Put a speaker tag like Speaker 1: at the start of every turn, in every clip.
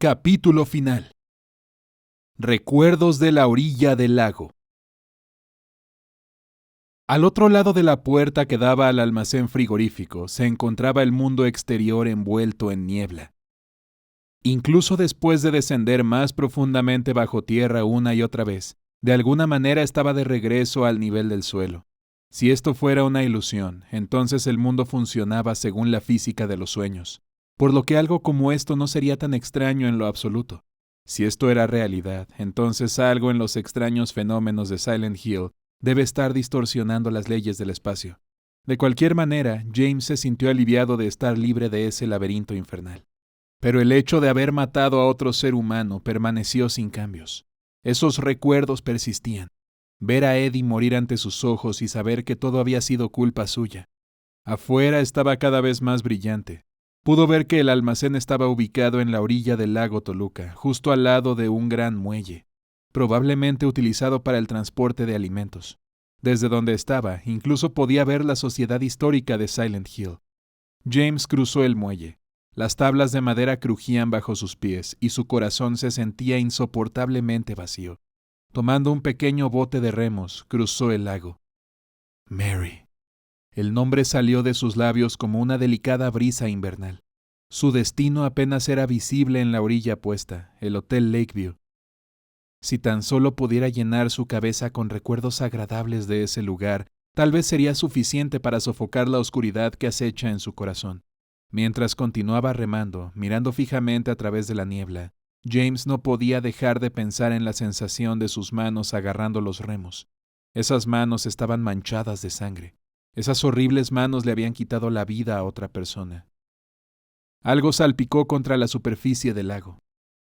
Speaker 1: Capítulo final. Recuerdos de la orilla del lago. Al otro lado de la puerta que daba al almacén frigorífico se encontraba el mundo exterior envuelto en niebla. Incluso después de descender más profundamente bajo tierra una y otra vez, de alguna manera estaba de regreso al nivel del suelo. Si esto fuera una ilusión, entonces el mundo funcionaba según la física de los sueños, por lo que algo como esto no sería tan extraño en lo absoluto. Si esto era realidad, entonces algo en los extraños fenómenos de Silent Hill debe estar distorsionando las leyes del espacio. De cualquier manera, James se sintió aliviado de estar libre de ese laberinto infernal. Pero el hecho de haber matado a otro ser humano permaneció sin cambios. Esos recuerdos persistían. Ver a Eddie morir ante sus ojos y saber que todo había sido culpa suya. Afuera estaba cada vez más brillante. Pudo ver que el almacén estaba ubicado en la orilla del lago Toluca, justo al lado de un gran muelle, probablemente utilizado para el transporte de alimentos. Desde donde estaba, incluso podía ver la sociedad histórica de Silent Hill. James cruzó el muelle. Las tablas de madera crujían bajo sus pies y su corazón se sentía insoportablemente vacío. Tomando un pequeño bote de remos, cruzó el lago. Mary. El nombre salió de sus labios como una delicada brisa invernal. Su destino apenas era visible en la orilla opuesta, el Hotel Lakeview. Si tan solo pudiera llenar su cabeza con recuerdos agradables de ese lugar, tal vez sería suficiente para sofocar la oscuridad que acecha en su corazón. Mientras continuaba remando, mirando fijamente a través de la niebla, James no podía dejar de pensar en la sensación de sus manos agarrando los remos. Esas manos estaban manchadas de sangre. Esas horribles manos le habían quitado la vida a otra persona. Algo salpicó contra la superficie del lago.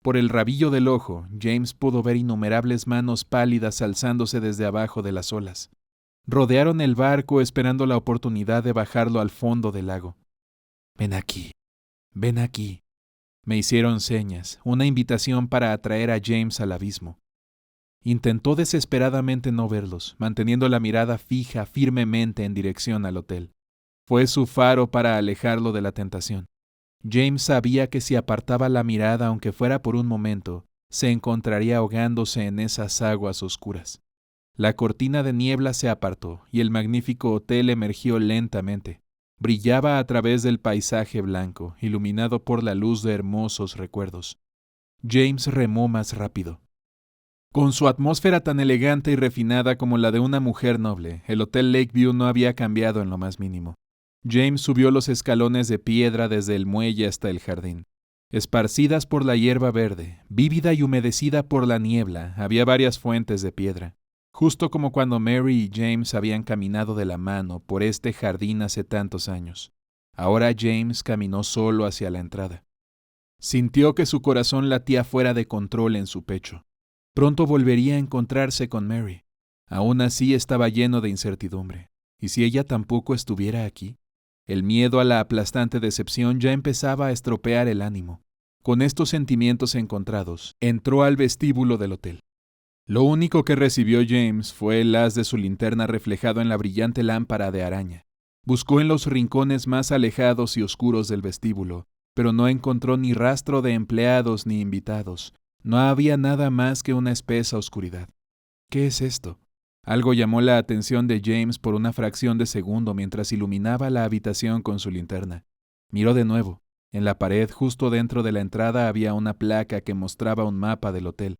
Speaker 1: Por el rabillo del ojo, James pudo ver innumerables manos pálidas alzándose desde abajo de las olas. Rodearon el barco esperando la oportunidad de bajarlo al fondo del lago. «Ven aquí, ven aquí», me hicieron señas, una invitación para atraer a James al abismo. Intentó desesperadamente no verlos, manteniendo la mirada fija firmemente en dirección al hotel. Fue su faro para alejarlo de la tentación. James sabía que si apartaba la mirada aunque fuera por un momento, se encontraría ahogándose en esas aguas oscuras. La cortina de niebla se apartó y el magnífico hotel emergió lentamente. Brillaba a través del paisaje blanco, iluminado por la luz de hermosos recuerdos. James remó más rápido. Con su atmósfera tan elegante y refinada como la de una mujer noble, el Hotel Lakeview no había cambiado en lo más mínimo. James subió los escalones de piedra desde el muelle hasta el jardín. Esparcidas por la hierba verde, vívida y humedecida por la niebla, había varias fuentes de piedra, justo como cuando Mary y James habían caminado de la mano por este jardín hace tantos años. Ahora James caminó solo hacia la entrada. Sintió que su corazón latía fuera de control en su pecho. Pronto volvería a encontrarse con Mary. Aún así estaba lleno de incertidumbre. ¿Y si ella tampoco estuviera aquí? El miedo a la aplastante decepción ya empezaba a estropear el ánimo. Con estos sentimientos encontrados, entró al vestíbulo del hotel. Lo único que recibió James fue el haz de su linterna reflejado en la brillante lámpara de araña. Buscó en los rincones más alejados y oscuros del vestíbulo, pero no encontró ni rastro de empleados ni invitados. No había nada más que una espesa oscuridad. ¿Qué es esto? Algo llamó la atención de James por una fracción de segundo mientras iluminaba la habitación con su linterna. Miró de nuevo. En la pared justo dentro de la entrada había una placa que mostraba un mapa del hotel.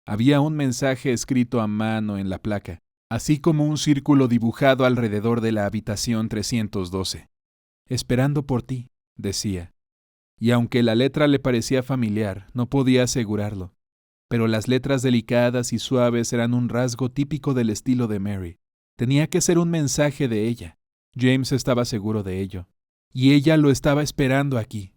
Speaker 1: Había un mensaje escrito a mano en la placa, así como un círculo dibujado alrededor de la habitación 312. «Esperando por ti», decía. Y aunque la letra le parecía familiar, no podía asegurarlo. Pero las letras delicadas y suaves eran un rasgo típico del estilo de Mary. Tenía que ser un mensaje de ella. James estaba seguro de ello. Y ella lo estaba esperando aquí.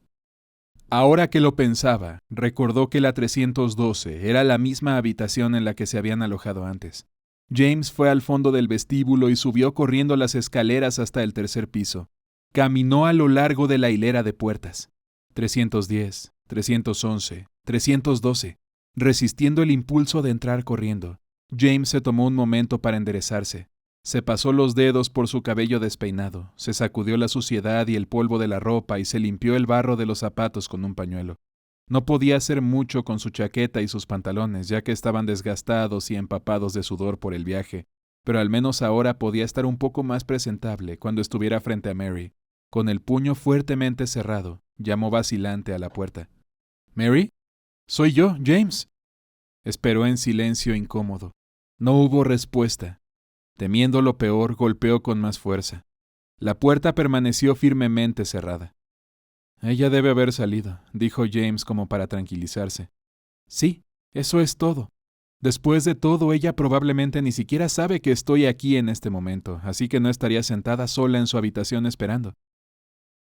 Speaker 1: Ahora que lo pensaba, recordó que la 312 era la misma habitación en la que se habían alojado antes. James fue al fondo del vestíbulo y subió corriendo las escaleras hasta el tercer piso. Caminó a lo largo de la hilera de puertas. 310, 311, 312. Resistiendo el impulso de entrar corriendo, James se tomó un momento para enderezarse. Se pasó los dedos por su cabello despeinado, se sacudió la suciedad y el polvo de la ropa y se limpió el barro de los zapatos con un pañuelo. No podía hacer mucho con su chaqueta y sus pantalones, ya que estaban desgastados y empapados de sudor por el viaje, pero al menos ahora podía estar un poco más presentable cuando estuviera frente a Mary. Con el puño fuertemente cerrado, llamó vacilante a la puerta. «¿Mary? Soy yo, James». Esperó en silencio incómodo. No hubo respuesta. Temiendo lo peor, golpeó con más fuerza. La puerta permaneció firmemente cerrada. «Ella debe haber salido», dijo James como para tranquilizarse. «Sí, eso es todo. Después de todo, ella probablemente ni siquiera sabe que estoy aquí en este momento, así que no estaría sentada sola en su habitación esperando».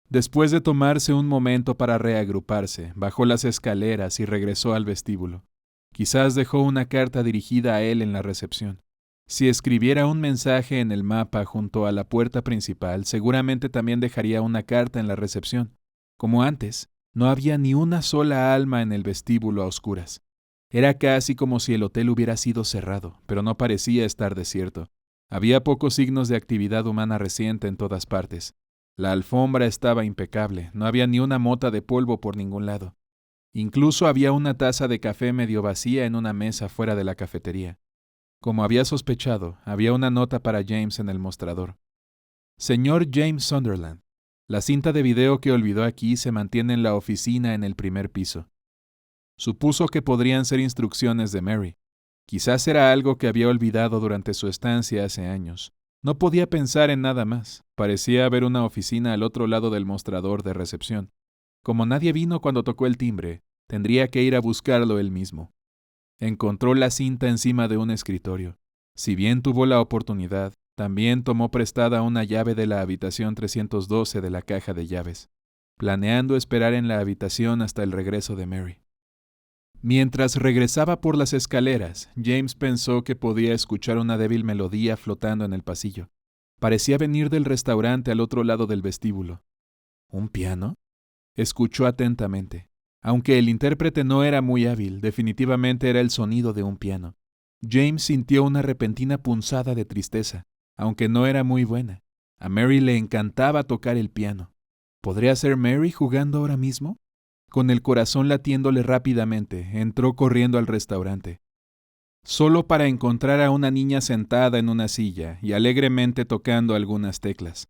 Speaker 1: Después de tomarse un momento para reagruparse, bajó las escaleras y regresó al vestíbulo. Quizás dejó una carta dirigida a él en la recepción. Si escribiera un mensaje en el mapa junto a la puerta principal, seguramente también dejaría una carta en la recepción. Como antes, no había ni una sola alma en el vestíbulo a oscuras. Era casi como si el hotel hubiera sido cerrado, pero no parecía estar desierto. Había pocos signos de actividad humana reciente en todas partes. La alfombra estaba impecable, no había ni una mota de polvo por ningún lado. Incluso había una taza de café medio vacía en una mesa fuera de la cafetería. Como había sospechado, había una nota para James en el mostrador. Señor James Sunderland, la cinta de video que olvidó aquí se mantiene en la oficina en el primer piso. Supuso que podrían ser instrucciones de Mary. Quizás era algo que había olvidado durante su estancia hace años. No podía pensar en nada más. Parecía haber una oficina al otro lado del mostrador de recepción. Como nadie vino cuando tocó el timbre, tendría que ir a buscarlo él mismo. Encontró la cinta encima de un escritorio. Si bien tuvo la oportunidad, también tomó prestada una llave de la habitación 312 de la caja de llaves, planeando esperar en la habitación hasta el regreso de Mary. Mientras regresaba por las escaleras, James pensó que podía escuchar una débil melodía flotando en el pasillo. Parecía venir del restaurante al otro lado del vestíbulo. ¿Un piano? Escuchó atentamente. Aunque el intérprete no era muy hábil, definitivamente era el sonido de un piano. James sintió una repentina punzada de tristeza, aunque no era muy buena. A Mary le encantaba tocar el piano. ¿Podría ser Mary jugando ahora mismo? Con el corazón latiéndole rápidamente, entró corriendo al restaurante. Solo para encontrar a una niña sentada en una silla y alegremente tocando algunas teclas.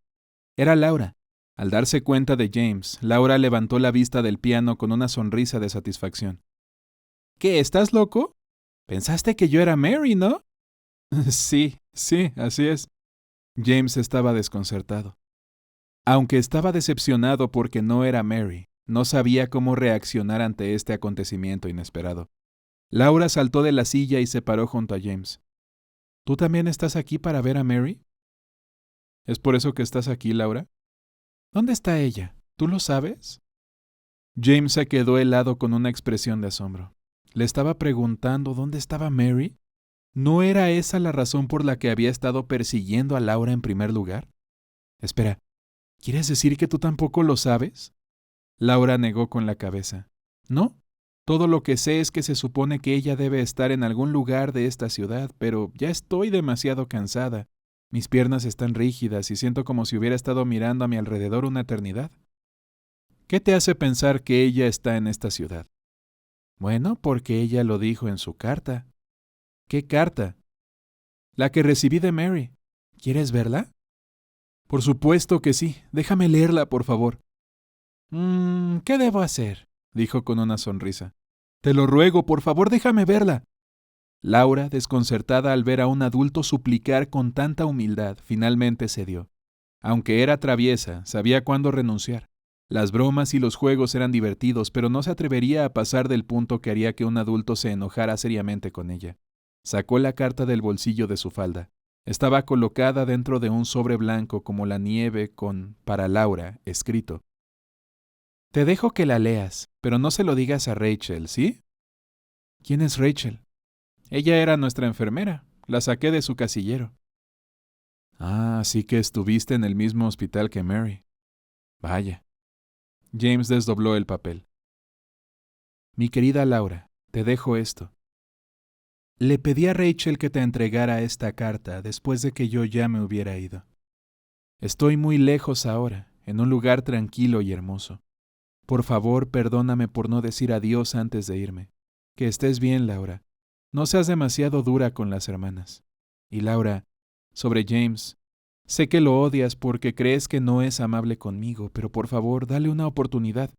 Speaker 1: Era Laura. Al darse cuenta de James, Laura levantó la vista del piano con una sonrisa de satisfacción. ¿Qué, estás loco? Pensaste que yo era Mary, ¿no? Sí, así es. James estaba desconcertado. Aunque estaba decepcionado porque no era Mary, no sabía cómo reaccionar ante este acontecimiento inesperado. Laura saltó de la silla y se paró junto a James. ¿Tú también estás aquí para ver a Mary? ¿Es por eso que estás aquí, Laura? ¿Dónde está ella? ¿Tú lo sabes? James se quedó helado con una expresión de asombro. ¿Le estaba preguntando dónde estaba Mary? ¿No era esa la razón por la que había estado persiguiendo a Laura en primer lugar? Espera, ¿quieres decir que tú tampoco lo sabes? Laura negó con la cabeza. No, todo lo que sé es que se supone que ella debe estar en algún lugar de esta ciudad, pero ya estoy demasiado cansada. Mis piernas están rígidas y siento como si hubiera estado mirando a mi alrededor una eternidad. ¿Qué te hace pensar que ella está en esta ciudad? Bueno, porque ella lo dijo en su carta. ¿Qué carta? La que recibí de Mary. ¿Quieres verla? Por supuesto que sí. Déjame leerla, por favor. ¿Qué debo hacer? Dijo con una sonrisa. Te lo ruego, por favor, déjame verla. Laura, desconcertada al ver a un adulto suplicar con tanta humildad, finalmente cedió. Aunque era traviesa, sabía cuándo renunciar. Las bromas y los juegos eran divertidos, pero no se atrevería a pasar del punto que haría que un adulto se enojara seriamente con ella. Sacó la carta del bolsillo de su falda. Estaba colocada dentro de un sobre blanco como la nieve con «Para Laura» escrito. Te dejo que la leas, pero no se lo digas a Rachel, ¿sí? ¿Quién es Rachel? Ella era nuestra enfermera. La saqué de su casillero. Ah, así que estuviste en el mismo hospital que Mary. Vaya. James desdobló el papel. Mi querida Laura, te dejo esto. Le pedí a Rachel que te entregara esta carta después de que yo ya me hubiera ido. Estoy muy lejos ahora, en un lugar tranquilo y hermoso. Por favor, perdóname por no decir adiós antes de irme. Que estés bien, Laura. No seas demasiado dura con las hermanas. Y Laura, sobre James, sé que lo odias porque crees que no es amable conmigo, pero por favor, dale una oportunidad.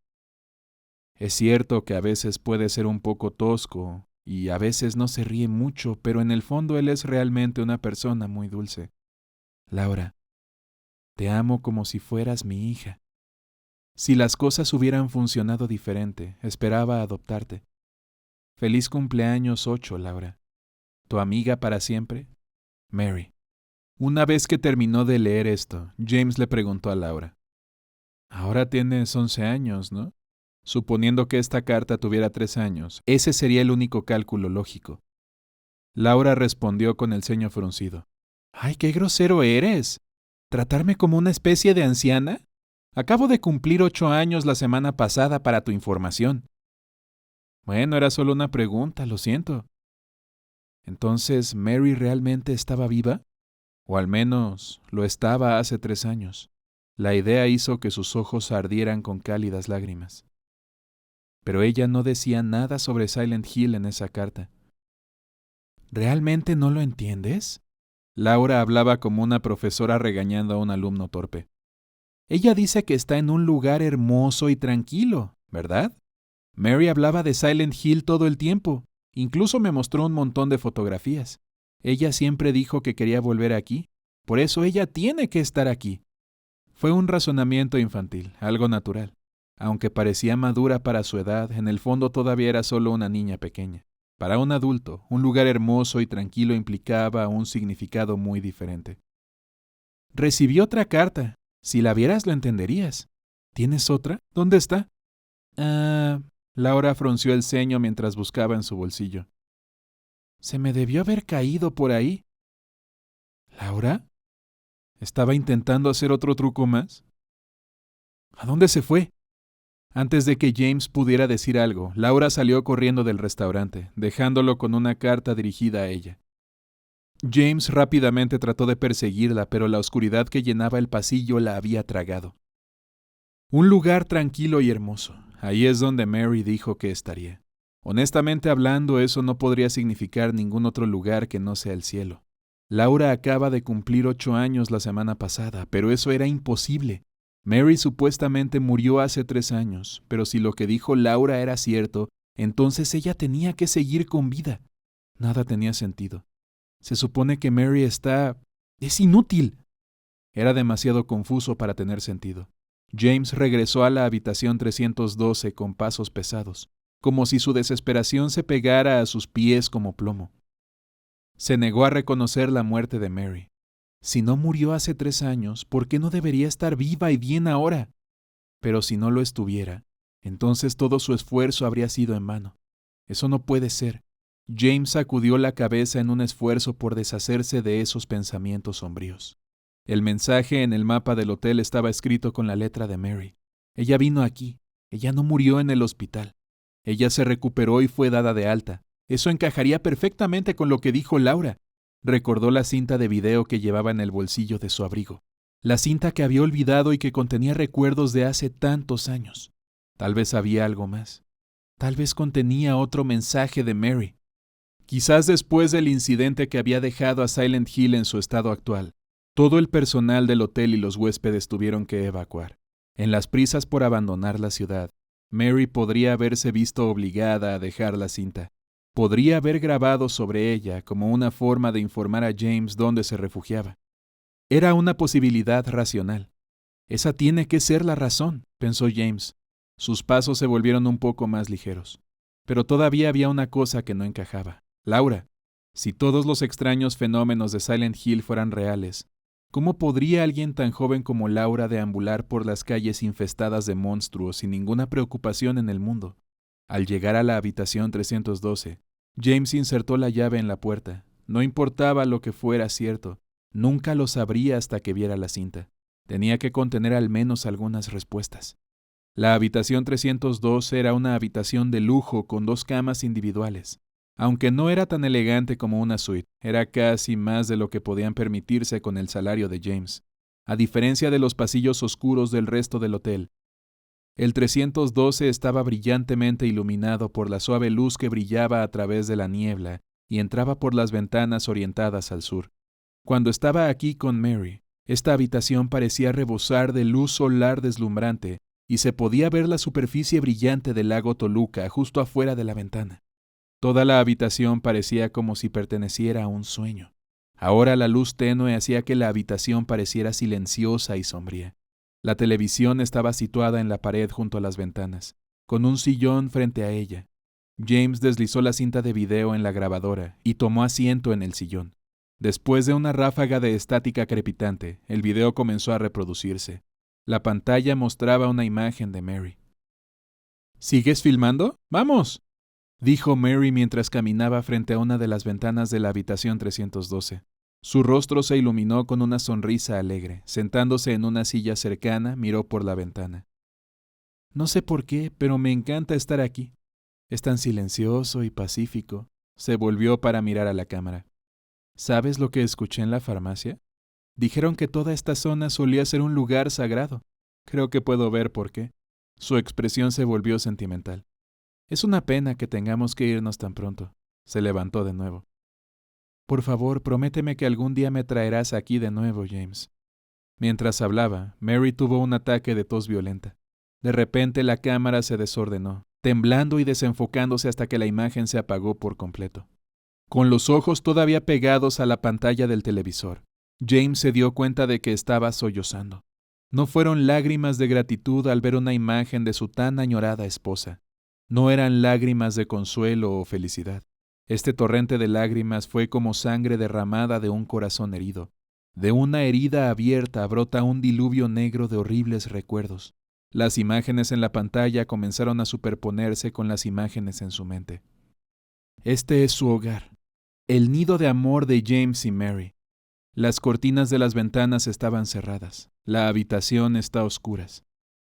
Speaker 1: Es cierto que a veces puede ser un poco tosco y a veces no se ríe mucho, pero en el fondo él es realmente una persona muy dulce. Laura, te amo como si fueras mi hija. Si las cosas hubieran funcionado diferente, esperaba adoptarte. Feliz cumpleaños 8, Laura. ¿Tu amiga para siempre? Mary. Una vez que terminó de leer esto, James le preguntó a Laura. Ahora tienes 11 años, ¿no? Suponiendo que esta carta tuviera 3 años, ese sería el único cálculo lógico. Laura respondió con el ceño fruncido. ¡Ay, qué grosero eres! ¿Tratarme como una especie de anciana? Acabo de cumplir 8 años la semana pasada para tu información. Bueno, era solo una pregunta, lo siento. ¿Entonces Mary realmente estaba viva? O al menos lo estaba hace 3 años. La idea hizo que sus ojos ardieran con cálidas lágrimas. Pero ella no decía nada sobre Silent Hill en esa carta. ¿Realmente no lo entiendes? Laura hablaba como una profesora regañando a un alumno torpe. Ella dice que está en un lugar hermoso y tranquilo, ¿verdad? Mary hablaba de Silent Hill todo el tiempo. Incluso me mostró un montón de fotografías. Ella siempre dijo que quería volver aquí. Por eso ella tiene que estar aquí. Fue un razonamiento infantil, algo natural. Aunque parecía madura para su edad, en el fondo todavía era solo una niña pequeña. Para un adulto, un lugar hermoso y tranquilo implicaba un significado muy diferente. Recibí otra carta. Si la vieras lo entenderías. ¿Tienes otra? ¿Dónde está? Laura frunció el ceño mientras buscaba en su bolsillo. Se me debió haber caído por ahí. ¿Laura? ¿Estaba intentando hacer otro truco más? ¿A dónde se fue? Antes de que James pudiera decir algo, Laura salió corriendo del restaurante, dejándolo con una carta dirigida a ella. James rápidamente trató de perseguirla, pero la oscuridad que llenaba el pasillo la había tragado. Un lugar tranquilo y hermoso. Ahí es donde Mary dijo que estaría. Honestamente hablando, eso no podría significar ningún otro lugar que no sea el cielo. Laura acaba de cumplir 8 años la semana pasada, pero eso era imposible. Mary supuestamente murió hace 3 años, pero si lo que dijo Laura era cierto, entonces ella tenía que seguir con vida. Nada tenía sentido. Se supone que Mary está... ¡Es inútil! Era demasiado confuso para tener sentido. James regresó a la habitación 312 con pasos pesados, como si su desesperación se pegara a sus pies como plomo. Se negó a reconocer la muerte de Mary. Si no murió hace 3 años, ¿por qué no debería estar viva y bien ahora? Pero si no lo estuviera, entonces todo su esfuerzo habría sido en vano. Eso no puede ser. James sacudió la cabeza en un esfuerzo por deshacerse de esos pensamientos sombríos. El mensaje en el mapa del hotel estaba escrito con la letra de Mary. Ella vino aquí. Ella no murió en el hospital. Ella se recuperó y fue dada de alta. Eso encajaría perfectamente con lo que dijo Laura. Recordó la cinta de video que llevaba en el bolsillo de su abrigo. La cinta que había olvidado y que contenía recuerdos de hace tantos años. Tal vez había algo más. Tal vez contenía otro mensaje de Mary. Quizás después del incidente que había dejado a Silent Hill en su estado actual, todo el personal del hotel y los huéspedes tuvieron que evacuar. En las prisas por abandonar la ciudad, Mary podría haberse visto obligada a dejar la cinta. Podría haber grabado sobre ella como una forma de informar a James dónde se refugiaba. Era una posibilidad racional. Esa tiene que ser la razón, pensó James. Sus pasos se volvieron un poco más ligeros. Pero todavía había una cosa que no encajaba. Laura, si todos los extraños fenómenos de Silent Hill fueran reales, ¿cómo podría alguien tan joven como Laura deambular por las calles infestadas de monstruos sin ninguna preocupación en el mundo? Al llegar a la habitación 312, James insertó la llave en la puerta. No importaba lo que fuera cierto, nunca lo sabría hasta que viera la cinta. Tenía que contener al menos algunas respuestas. La habitación 302 era una habitación de lujo con 2 camas individuales. Aunque no era tan elegante como una suite, era casi más de lo que podían permitirse con el salario de James. A diferencia de los pasillos oscuros del resto del hotel, El 312 estaba brillantemente iluminado por la suave luz que brillaba a través de la niebla y entraba por las ventanas orientadas al sur. Cuando estaba aquí con Mary, esta habitación parecía rebosar de luz solar deslumbrante y se podía ver la superficie brillante del lago Toluca justo afuera de la ventana. Toda la habitación parecía como si perteneciera a un sueño. Ahora la luz tenue hacía que la habitación pareciera silenciosa y sombría. La televisión estaba situada en la pared junto a las ventanas, con un sillón frente a ella. James deslizó la cinta de video en la grabadora y tomó asiento en el sillón. Después de una ráfaga de estática crepitante, el video comenzó a reproducirse. La pantalla mostraba una imagen de Mary. ¿Sigues filmando? ¡Vamos!, dijo Mary mientras caminaba frente a una de las ventanas de la habitación 312. Su rostro se iluminó con una sonrisa alegre. Sentándose en una silla cercana, miró por la ventana. No sé por qué, pero me encanta estar aquí. Es tan silencioso y pacífico. Se volvió para mirar a la cámara. ¿Sabes lo que escuché en la farmacia? Dijeron que toda esta zona solía ser un lugar sagrado. Creo que puedo ver por qué. Su expresión se volvió sentimental. Es una pena que tengamos que irnos tan pronto. Se levantó de nuevo. Por favor, prométeme que algún día me traerás aquí de nuevo, James. Mientras hablaba, Mary tuvo un ataque de tos violenta. De repente la cámara se desordenó, temblando y desenfocándose hasta que la imagen se apagó por completo. Con los ojos todavía pegados a la pantalla del televisor, James se dio cuenta de que estaba sollozando. No fueron lágrimas de gratitud al ver una imagen de su tan añorada esposa. No eran lágrimas de consuelo o felicidad. Este torrente de lágrimas fue como sangre derramada de un corazón herido. De una herida abierta brota un diluvio negro de horribles recuerdos. Las imágenes en la pantalla comenzaron a superponerse con las imágenes en su mente. Este es su hogar, el nido de amor de James y Mary. Las cortinas de las ventanas estaban cerradas. La habitación está a oscuras.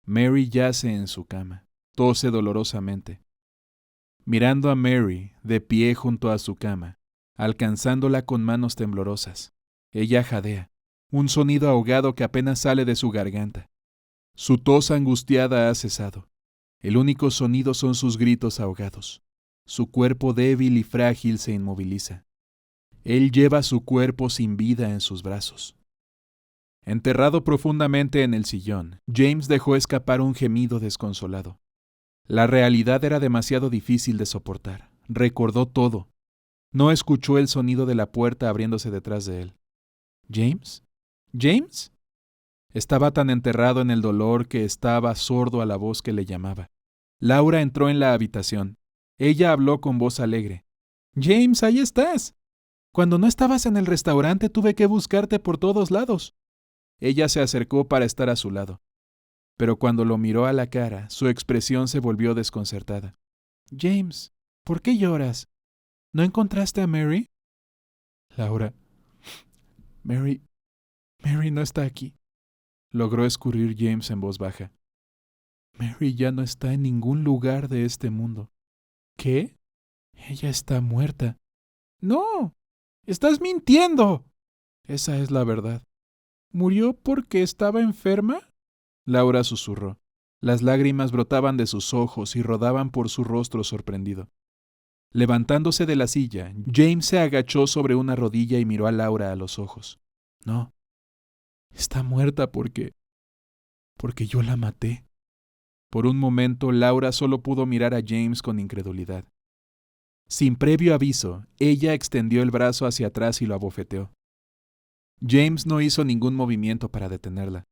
Speaker 1: Mary yace en su cama. Tose dolorosamente. Mirando a Mary, de pie junto a su cama, alcanzándola con manos temblorosas. Ella jadea, un sonido ahogado que apenas sale de su garganta. Su tos angustiada ha cesado. El único sonido son sus gritos ahogados. Su cuerpo débil y frágil se inmoviliza. Él lleva su cuerpo sin vida en sus brazos. Enterrado profundamente en el sillón, James dejó escapar un gemido desconsolado. La realidad era demasiado difícil de soportar. Recordó todo. No escuchó el sonido de la puerta abriéndose detrás de él. ¿James? ¿James? Estaba tan enterrado en el dolor que estaba sordo a la voz que le llamaba. Laura entró en la habitación. Ella habló con voz alegre. «James, ahí estás. Cuando no estabas en el restaurante tuve que buscarte por todos lados». Ella se acercó para estar a su lado. Pero cuando lo miró a la cara, su expresión se volvió desconcertada. «James, ¿por qué lloras? ¿No encontraste a Mary?» «Laura, Mary no está aquí», logró escurrir James en voz baja. «Mary ya no está en ningún lugar de este mundo». «¿Qué? Ella está muerta». «No, estás mintiendo». «Esa es la verdad». «¿Murió porque estaba enferma?» Laura susurró. Las lágrimas brotaban de sus ojos y rodaban por su rostro sorprendido. Levantándose de la silla, James se agachó sobre una rodilla y miró a Laura a los ojos. «No, está muerta porque yo la maté». Por un momento, Laura solo pudo mirar a James con incredulidad. Sin previo aviso, ella extendió el brazo hacia atrás y lo abofeteó. James no hizo ningún movimiento para detenerla.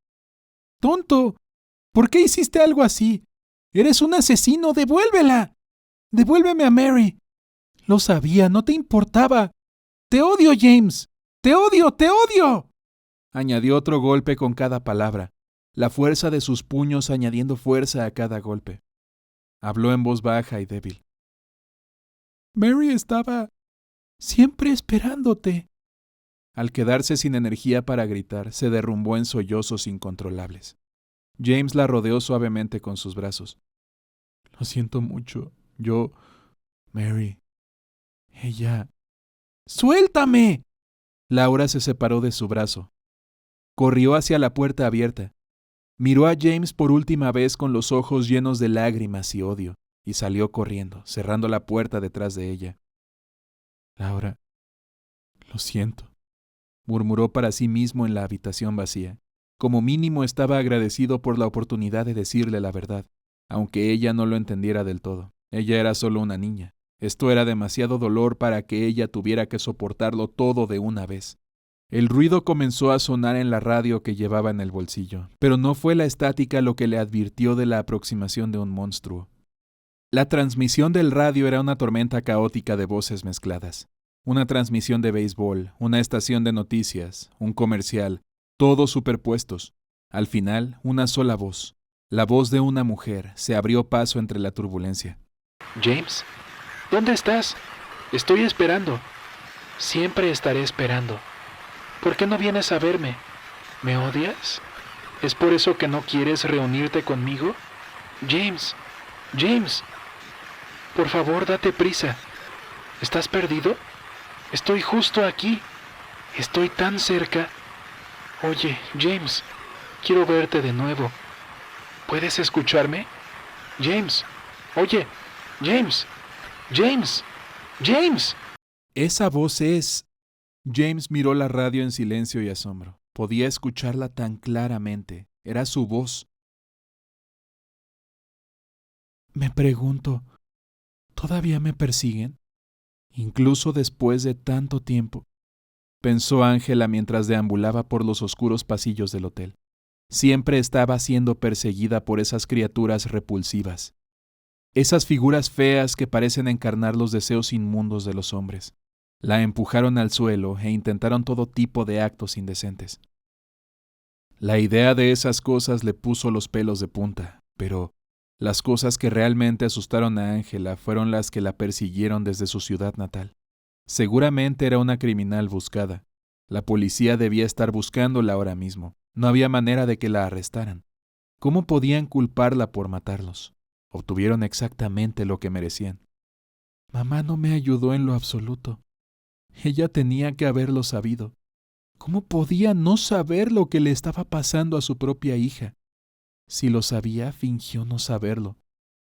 Speaker 1: «¡Tonto! ¿Por qué hiciste algo así? ¡Eres un asesino! ¡Devuélvela! ¡Devuélveme a Mary!» «Lo sabía, no te importaba. ¡Te odio, James! ¡Te odio, te odio!», añadió otro golpe con cada palabra, la fuerza de sus puños añadiendo fuerza a cada golpe. Habló en voz baja y débil. «Mary estaba siempre esperándote». Al quedarse sin energía para gritar, se derrumbó en sollozos incontrolables. James la rodeó suavemente con sus brazos. «Lo siento mucho. Mary, ella...» «¡Suéltame!». Laura se separó de su brazo. Corrió hacia la puerta abierta. Miró a James por última vez con los ojos llenos de lágrimas y odio, y salió corriendo, cerrando la puerta detrás de ella. Laura, lo siento, murmuró para sí mismo en la habitación vacía. Como mínimo estaba agradecido por la oportunidad de decirle la verdad, aunque ella no lo entendiera del todo. Ella era solo una niña. Esto era demasiado dolor para que ella tuviera que soportarlo todo de una vez. El ruido comenzó a sonar en la radio que llevaba en el bolsillo, pero no fue la estática lo que le advirtió de la aproximación de un monstruo. La transmisión del radio era una tormenta caótica de voces mezcladas. Una transmisión de béisbol, una estación de noticias, un comercial, todos superpuestos. Al final, una sola voz, la voz de una mujer, se abrió paso entre la turbulencia.
Speaker 2: James, ¿dónde estás? Estoy esperando. Siempre estaré esperando. ¿Por qué no vienes a verme? ¿Me odias? ¿Es por eso que no quieres reunirte conmigo? James, James, por favor, date prisa. ¿Estás perdido? Estoy justo aquí. Estoy tan cerca. Oye, James, quiero verte de nuevo. ¿Puedes escucharme? James, oye, James, James, James.
Speaker 1: Esa voz es... James miró la radio en silencio y asombro. Podía escucharla tan claramente. Era su voz. Me pregunto, ¿todavía me persiguen? Incluso después de tanto tiempo, pensó Ángela mientras deambulaba por los oscuros pasillos del hotel. Siempre estaba siendo perseguida por esas criaturas repulsivas. Esas figuras feas que parecen encarnar los deseos inmundos de los hombres. La empujaron al suelo e intentaron todo tipo de actos indecentes. La idea de esas cosas le puso los pelos de punta, pero las cosas que realmente asustaron a Ángela fueron las que la persiguieron desde su ciudad natal. Seguramente era una criminal buscada. La policía debía estar buscándola ahora mismo. No había manera de que la arrestaran. ¿Cómo podían culparla por matarlos? Obtuvieron exactamente lo que merecían. Mamá no me ayudó en lo absoluto. Ella tenía que haberlo sabido. ¿Cómo podía no saber lo que le estaba pasando a su propia hija? Si lo sabía, fingió no saberlo.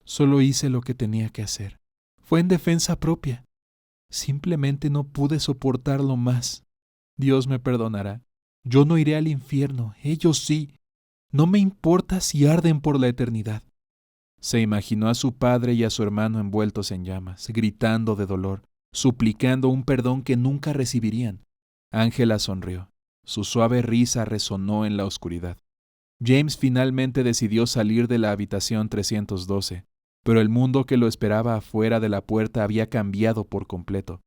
Speaker 1: Solo hice lo que tenía que hacer. Fue en defensa propia. Simplemente no pude soportarlo más. Dios me perdonará. Yo no iré al infierno, ellos sí. No me importa si arden por la eternidad. Se imaginó a su padre y a su hermano envueltos en llamas, gritando de dolor, suplicando un perdón que nunca recibirían. Ángela sonrió. Su suave risa resonó en la oscuridad. James finalmente decidió salir de la habitación 312, pero el mundo que lo esperaba afuera de la puerta había cambiado por completo.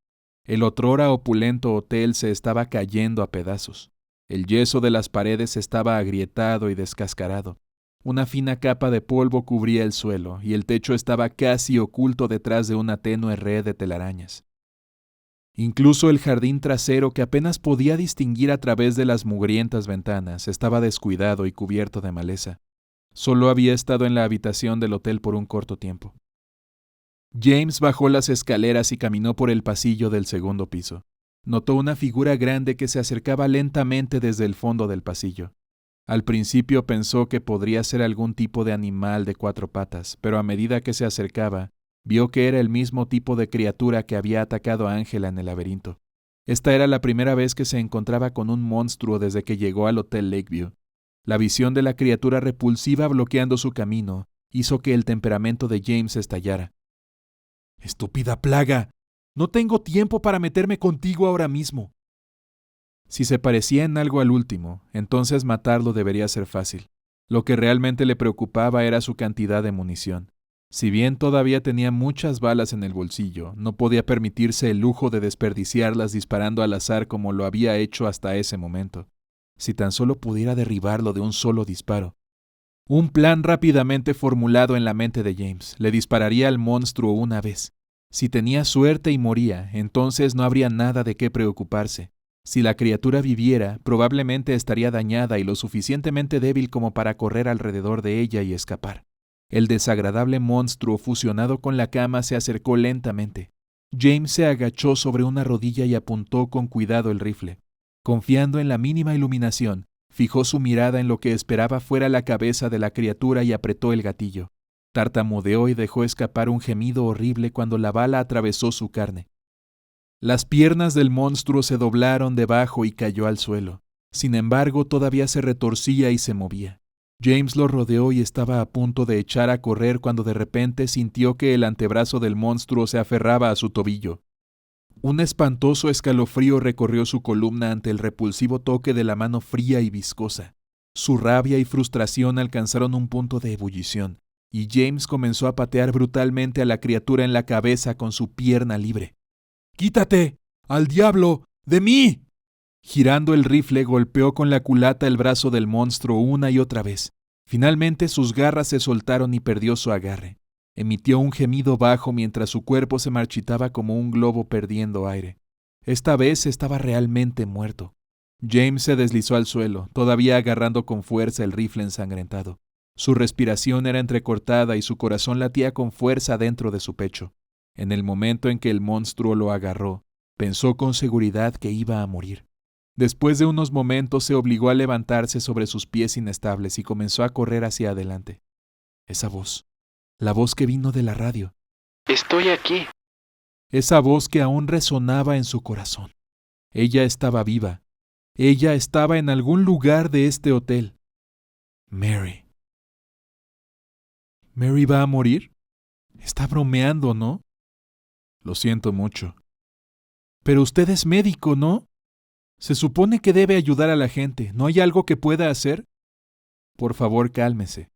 Speaker 1: El otrora opulento hotel se estaba cayendo a pedazos. El yeso de las paredes estaba agrietado y descascarado. Una fina capa de polvo cubría el suelo y el techo estaba casi oculto detrás de una tenue red de telarañas. Incluso el jardín trasero, que apenas podía distinguir a través de las mugrientas ventanas, estaba descuidado y cubierto de maleza. Solo había estado en la habitación del hotel por un corto tiempo. James bajó las escaleras y caminó por el pasillo del segundo piso. Notó una figura grande que se acercaba lentamente desde el fondo del pasillo. Al principio pensó que podría ser algún tipo de animal de 4 patas, pero a medida que se acercaba, vio que era el mismo tipo de criatura que había atacado a Ángela en el laberinto. Esta era la primera vez que se encontraba con un monstruo desde que llegó al Hotel Lakeview. La visión de la criatura repulsiva bloqueando su camino hizo que el temperamento de James estallara. ¡Estúpida plaga! No tengo tiempo para meterme contigo ahora mismo. Si se parecía en algo al último, entonces matarlo debería ser fácil. Lo que realmente le preocupaba era su cantidad de munición. Si bien todavía tenía muchas balas en el bolsillo, no podía permitirse el lujo de desperdiciarlas disparando al azar como lo había hecho hasta ese momento. Si tan solo pudiera derribarlo de un solo disparo. Un plan rápidamente formulado en la mente de James. Le dispararía al monstruo una vez. Si tenía suerte y moría, entonces no habría nada de qué preocuparse. Si la criatura viviera, probablemente estaría dañada y lo suficientemente débil como para correr alrededor de ella y escapar. El desagradable monstruo fusionado con la cama se acercó lentamente. James se agachó sobre una rodilla y apuntó con cuidado el rifle. Confiando en la mínima iluminación, Fijó su mirada en lo que esperaba fuera la cabeza de la criatura y apretó el gatillo. Tartamudeó y dejó escapar un gemido horrible cuando la bala atravesó su carne. Las piernas del monstruo se doblaron debajo y cayó al suelo. Sin embargo, todavía se retorcía y se movía. James lo rodeó y estaba a punto de echar a correr cuando de repente sintió que el antebrazo del monstruo se aferraba a su tobillo. Un espantoso escalofrío recorrió su columna ante el repulsivo toque de la mano fría y viscosa. Su rabia y frustración alcanzaron un punto de ebullición, y James comenzó a patear brutalmente a la criatura en la cabeza con su pierna libre. ¡Quítate! ¡Al diablo! ¡De mí! Girando el rifle, golpeó con la culata el brazo del monstruo una y otra vez. Finalmente sus garras se soltaron y perdió su agarre. Emitió un gemido bajo mientras su cuerpo se marchitaba como un globo perdiendo aire. Esta vez estaba realmente muerto. James se deslizó al suelo, todavía agarrando con fuerza el rifle ensangrentado. Su respiración era entrecortada y su corazón latía con fuerza dentro de su pecho. En el momento en que el monstruo lo agarró, pensó con seguridad que iba a morir. Después de unos momentos se obligó a levantarse sobre sus pies inestables y comenzó a correr hacia adelante. Esa voz, la voz que vino de la radio.
Speaker 2: Estoy aquí.
Speaker 1: Esa voz que aún resonaba en su corazón. Ella estaba viva. Ella estaba en algún lugar de este hotel. Mary. ¿Mary va a morir? Está bromeando, ¿no? Lo siento mucho. Pero usted es médico, ¿no? Se supone que debe ayudar a la gente. ¿No hay algo que pueda hacer? Por favor, cálmese.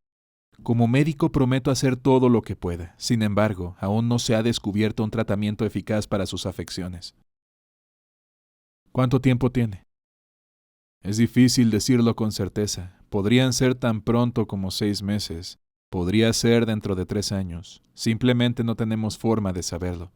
Speaker 1: Como médico prometo hacer todo lo que pueda. Sin embargo, aún no se ha descubierto un tratamiento eficaz para sus afecciones. ¿Cuánto tiempo tiene? Es difícil decirlo con certeza. Podrían ser tan pronto como 6 meses. Podría ser dentro de 3 años. Simplemente no tenemos forma de saberlo.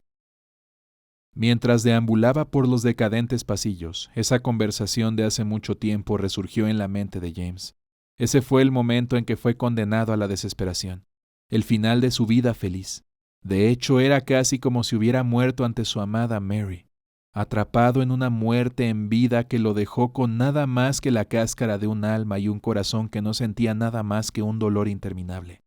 Speaker 1: Mientras deambulaba por los decadentes pasillos, esa conversación de hace mucho tiempo resurgió en la mente de James. Ese fue el momento en que fue condenado a la desesperación, el final de su vida feliz. De hecho, era casi como si hubiera muerto ante su amada Mary, atrapado en una muerte en vida que lo dejó con nada más que la cáscara de un alma y un corazón que no sentía nada más que un dolor interminable.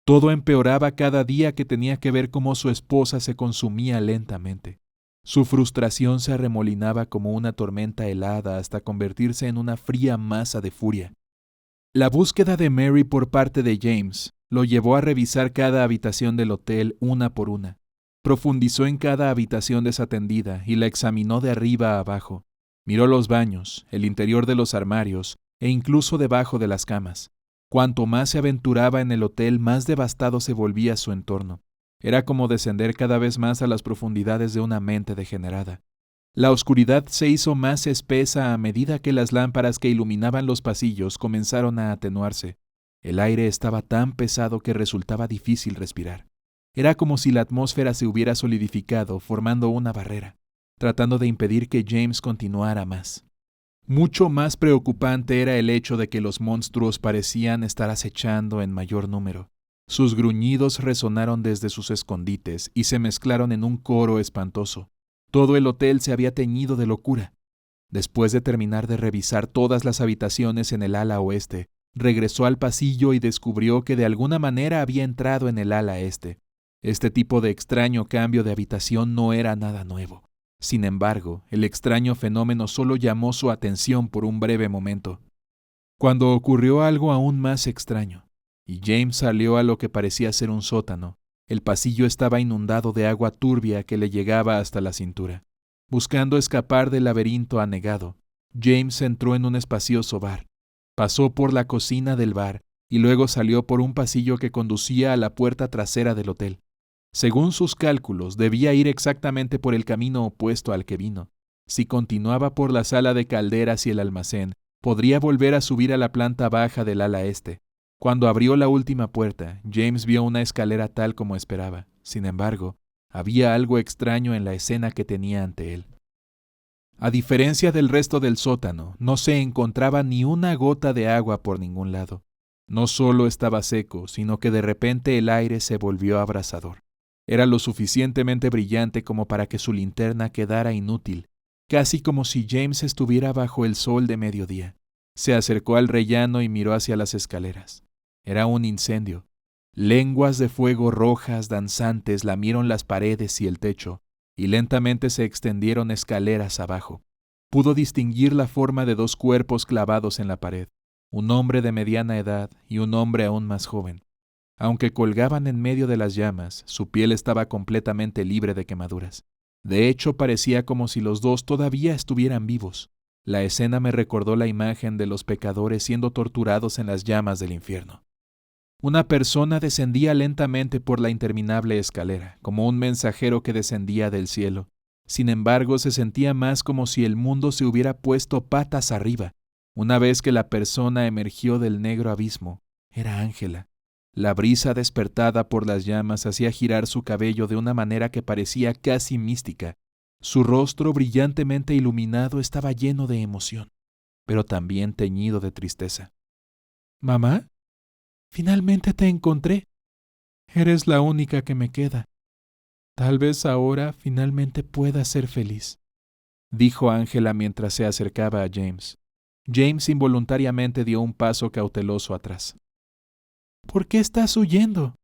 Speaker 1: Todo empeoraba cada día que tenía que ver cómo su esposa se consumía lentamente. Su frustración se arremolinaba como una tormenta helada hasta convertirse en una fría masa de furia. La búsqueda de Mary por parte de James lo llevó a revisar cada habitación del hotel una por una. Profundizó en cada habitación desatendida y la examinó de arriba a abajo. Miró los baños, el interior de los armarios e incluso debajo de las camas. Cuanto más se aventuraba en el hotel, más devastado se volvía su entorno. Era como descender cada vez más a las profundidades de una mente degenerada. La oscuridad se hizo más espesa a medida que las lámparas que iluminaban los pasillos comenzaron a atenuarse. El aire estaba tan pesado que resultaba difícil respirar. Era como si la atmósfera se hubiera solidificado, formando una barrera, tratando de impedir que James continuara más. Mucho más preocupante era el hecho de que los monstruos parecían estar acechando en mayor número. Sus gruñidos resonaron desde sus escondites y se mezclaron en un coro espantoso. Todo el hotel se había teñido de locura. Después de terminar de revisar todas las habitaciones en el ala oeste, regresó al pasillo y descubrió que de alguna manera había entrado en el ala este. Este tipo de extraño cambio de habitación no era nada nuevo. Sin embargo, el extraño fenómeno solo llamó su atención por un breve momento. Cuando ocurrió algo aún más extraño, y James salió a lo que parecía ser un sótano, el pasillo estaba inundado de agua turbia que le llegaba hasta la cintura. Buscando escapar del laberinto anegado, James entró en un espacioso bar. Pasó por la cocina del bar y luego salió por un pasillo que conducía a la puerta trasera del hotel. Según sus cálculos, debía ir exactamente por el camino opuesto al que vino. Si continuaba por la sala de calderas y el almacén, podría volver a subir a la planta baja del ala este. Cuando abrió la última puerta, James vio una escalera tal como esperaba. Sin embargo, había algo extraño en la escena que tenía ante él. A diferencia del resto del sótano, no se encontraba ni una gota de agua por ningún lado. No solo estaba seco, sino que de repente el aire se volvió abrasador. Era lo suficientemente brillante como para que su linterna quedara inútil, casi como si James estuviera bajo el sol de mediodía. Se acercó al rellano y miró hacia las escaleras. Era un incendio. Lenguas de fuego rojas danzantes lamieron las paredes y el techo, y lentamente se extendieron escaleras abajo. Pudo distinguir la forma de dos cuerpos clavados en la pared, un hombre de mediana edad y un hombre aún más joven. Aunque colgaban en medio de las llamas, su piel estaba completamente libre de quemaduras. De hecho, parecía como si los dos todavía estuvieran vivos. La escena me recordó la imagen de los pecadores siendo torturados en las llamas del infierno. Una persona descendía lentamente por la interminable escalera, como un mensajero que descendía del cielo. Sin embargo, se sentía más como si el mundo se hubiera puesto patas arriba. Una vez que la persona emergió del negro abismo, era Ángela. La brisa despertada por las llamas hacía girar su cabello de una manera que parecía casi mística. Su rostro brillantemente iluminado estaba lleno de emoción, pero también teñido de tristeza. «¿Mamá? Finalmente te encontré. Eres la única que me queda. Tal vez ahora finalmente pueda ser feliz», dijo Ángela mientras se acercaba a James. James involuntariamente dio un paso cauteloso atrás. «¿Por qué estás huyendo?».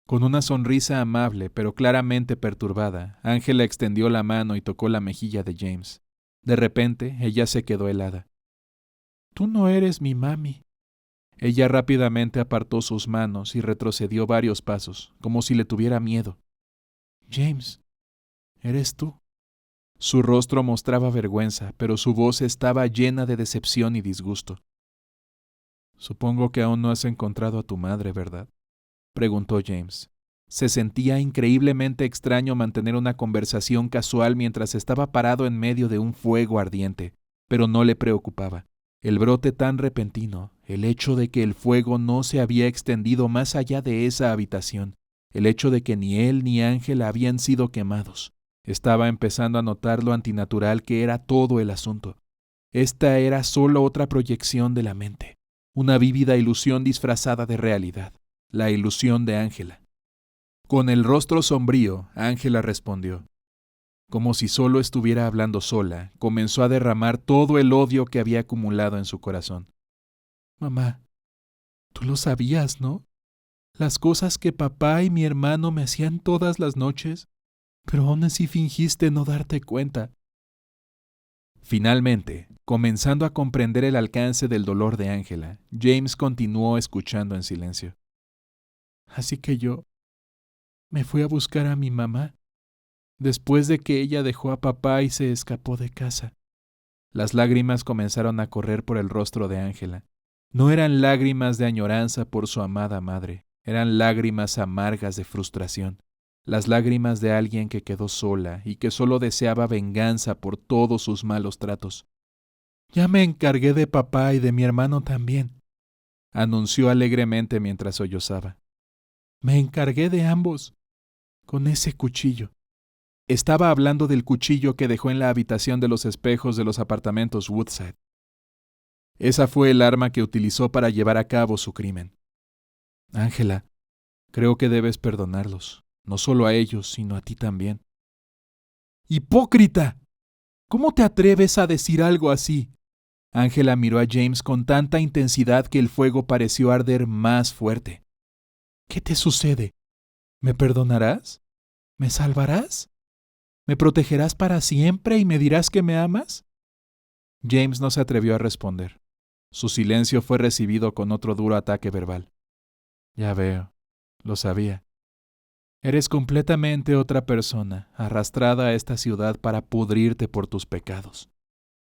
Speaker 1: Con una sonrisa amable pero claramente perturbada, Ángela extendió la mano y tocó la mejilla de James. De repente, ella se quedó helada. «Tú no eres mi mami». Ella rápidamente apartó sus manos y retrocedió varios pasos, como si le tuviera miedo. «James, eres tú». Su rostro mostraba vergüenza, pero su voz estaba llena de decepción y disgusto. «Supongo que aún no has encontrado a tu madre, ¿verdad?», preguntó James. Se sentía increíblemente extraño mantener una conversación casual mientras estaba parado en medio de un fuego ardiente, pero no le preocupaba. El brote tan repentino, el hecho de que el fuego no se había extendido más allá de esa habitación, el hecho de que ni él ni Ángela habían sido quemados. Estaba empezando a notar lo antinatural que era todo el asunto. Esta era solo otra proyección de la mente, una vívida ilusión disfrazada de realidad, la ilusión de Ángela. Con el rostro sombrío, Ángela respondió. Como si solo estuviera hablando sola, comenzó a derramar todo el odio que había acumulado en su corazón. «Mamá, tú lo sabías, ¿no? Las cosas que papá y mi hermano me hacían todas las noches, pero aún así fingiste no darte cuenta». Finalmente, comenzando a comprender el alcance del dolor de Ángela, James continuó escuchando en silencio. «Así que yo me fui a buscar a mi mamá, después de que ella dejó a papá y se escapó de casa». Las lágrimas comenzaron a correr por el rostro de Ángela. No eran lágrimas de añoranza por su amada madre, eran lágrimas amargas de frustración, las lágrimas de alguien que quedó sola y que solo deseaba venganza por todos sus malos tratos. «Ya me encargué de papá y de mi hermano también», anunció alegremente mientras sollozaba. «Me encargué de ambos, con ese cuchillo». Estaba hablando del cuchillo que dejó en la habitación de los espejos de los apartamentos Woodside. Esa fue el arma que utilizó para llevar a cabo su crimen. «Ángela, creo que debes perdonarlos, no solo a ellos, sino a ti también». «¡Hipócrita! ¿Cómo te atreves a decir algo así?». Ángela miró a James con tanta intensidad que el fuego pareció arder más fuerte. «¿Qué te sucede? ¿Me perdonarás? ¿Me salvarás? ¿Me protegerás para siempre y me dirás que me amas?». James no se atrevió a responder. Su silencio fue recibido con otro duro ataque verbal. «Ya veo, lo sabía. Eres completamente otra persona, arrastrada a esta ciudad para pudrirte por tus pecados.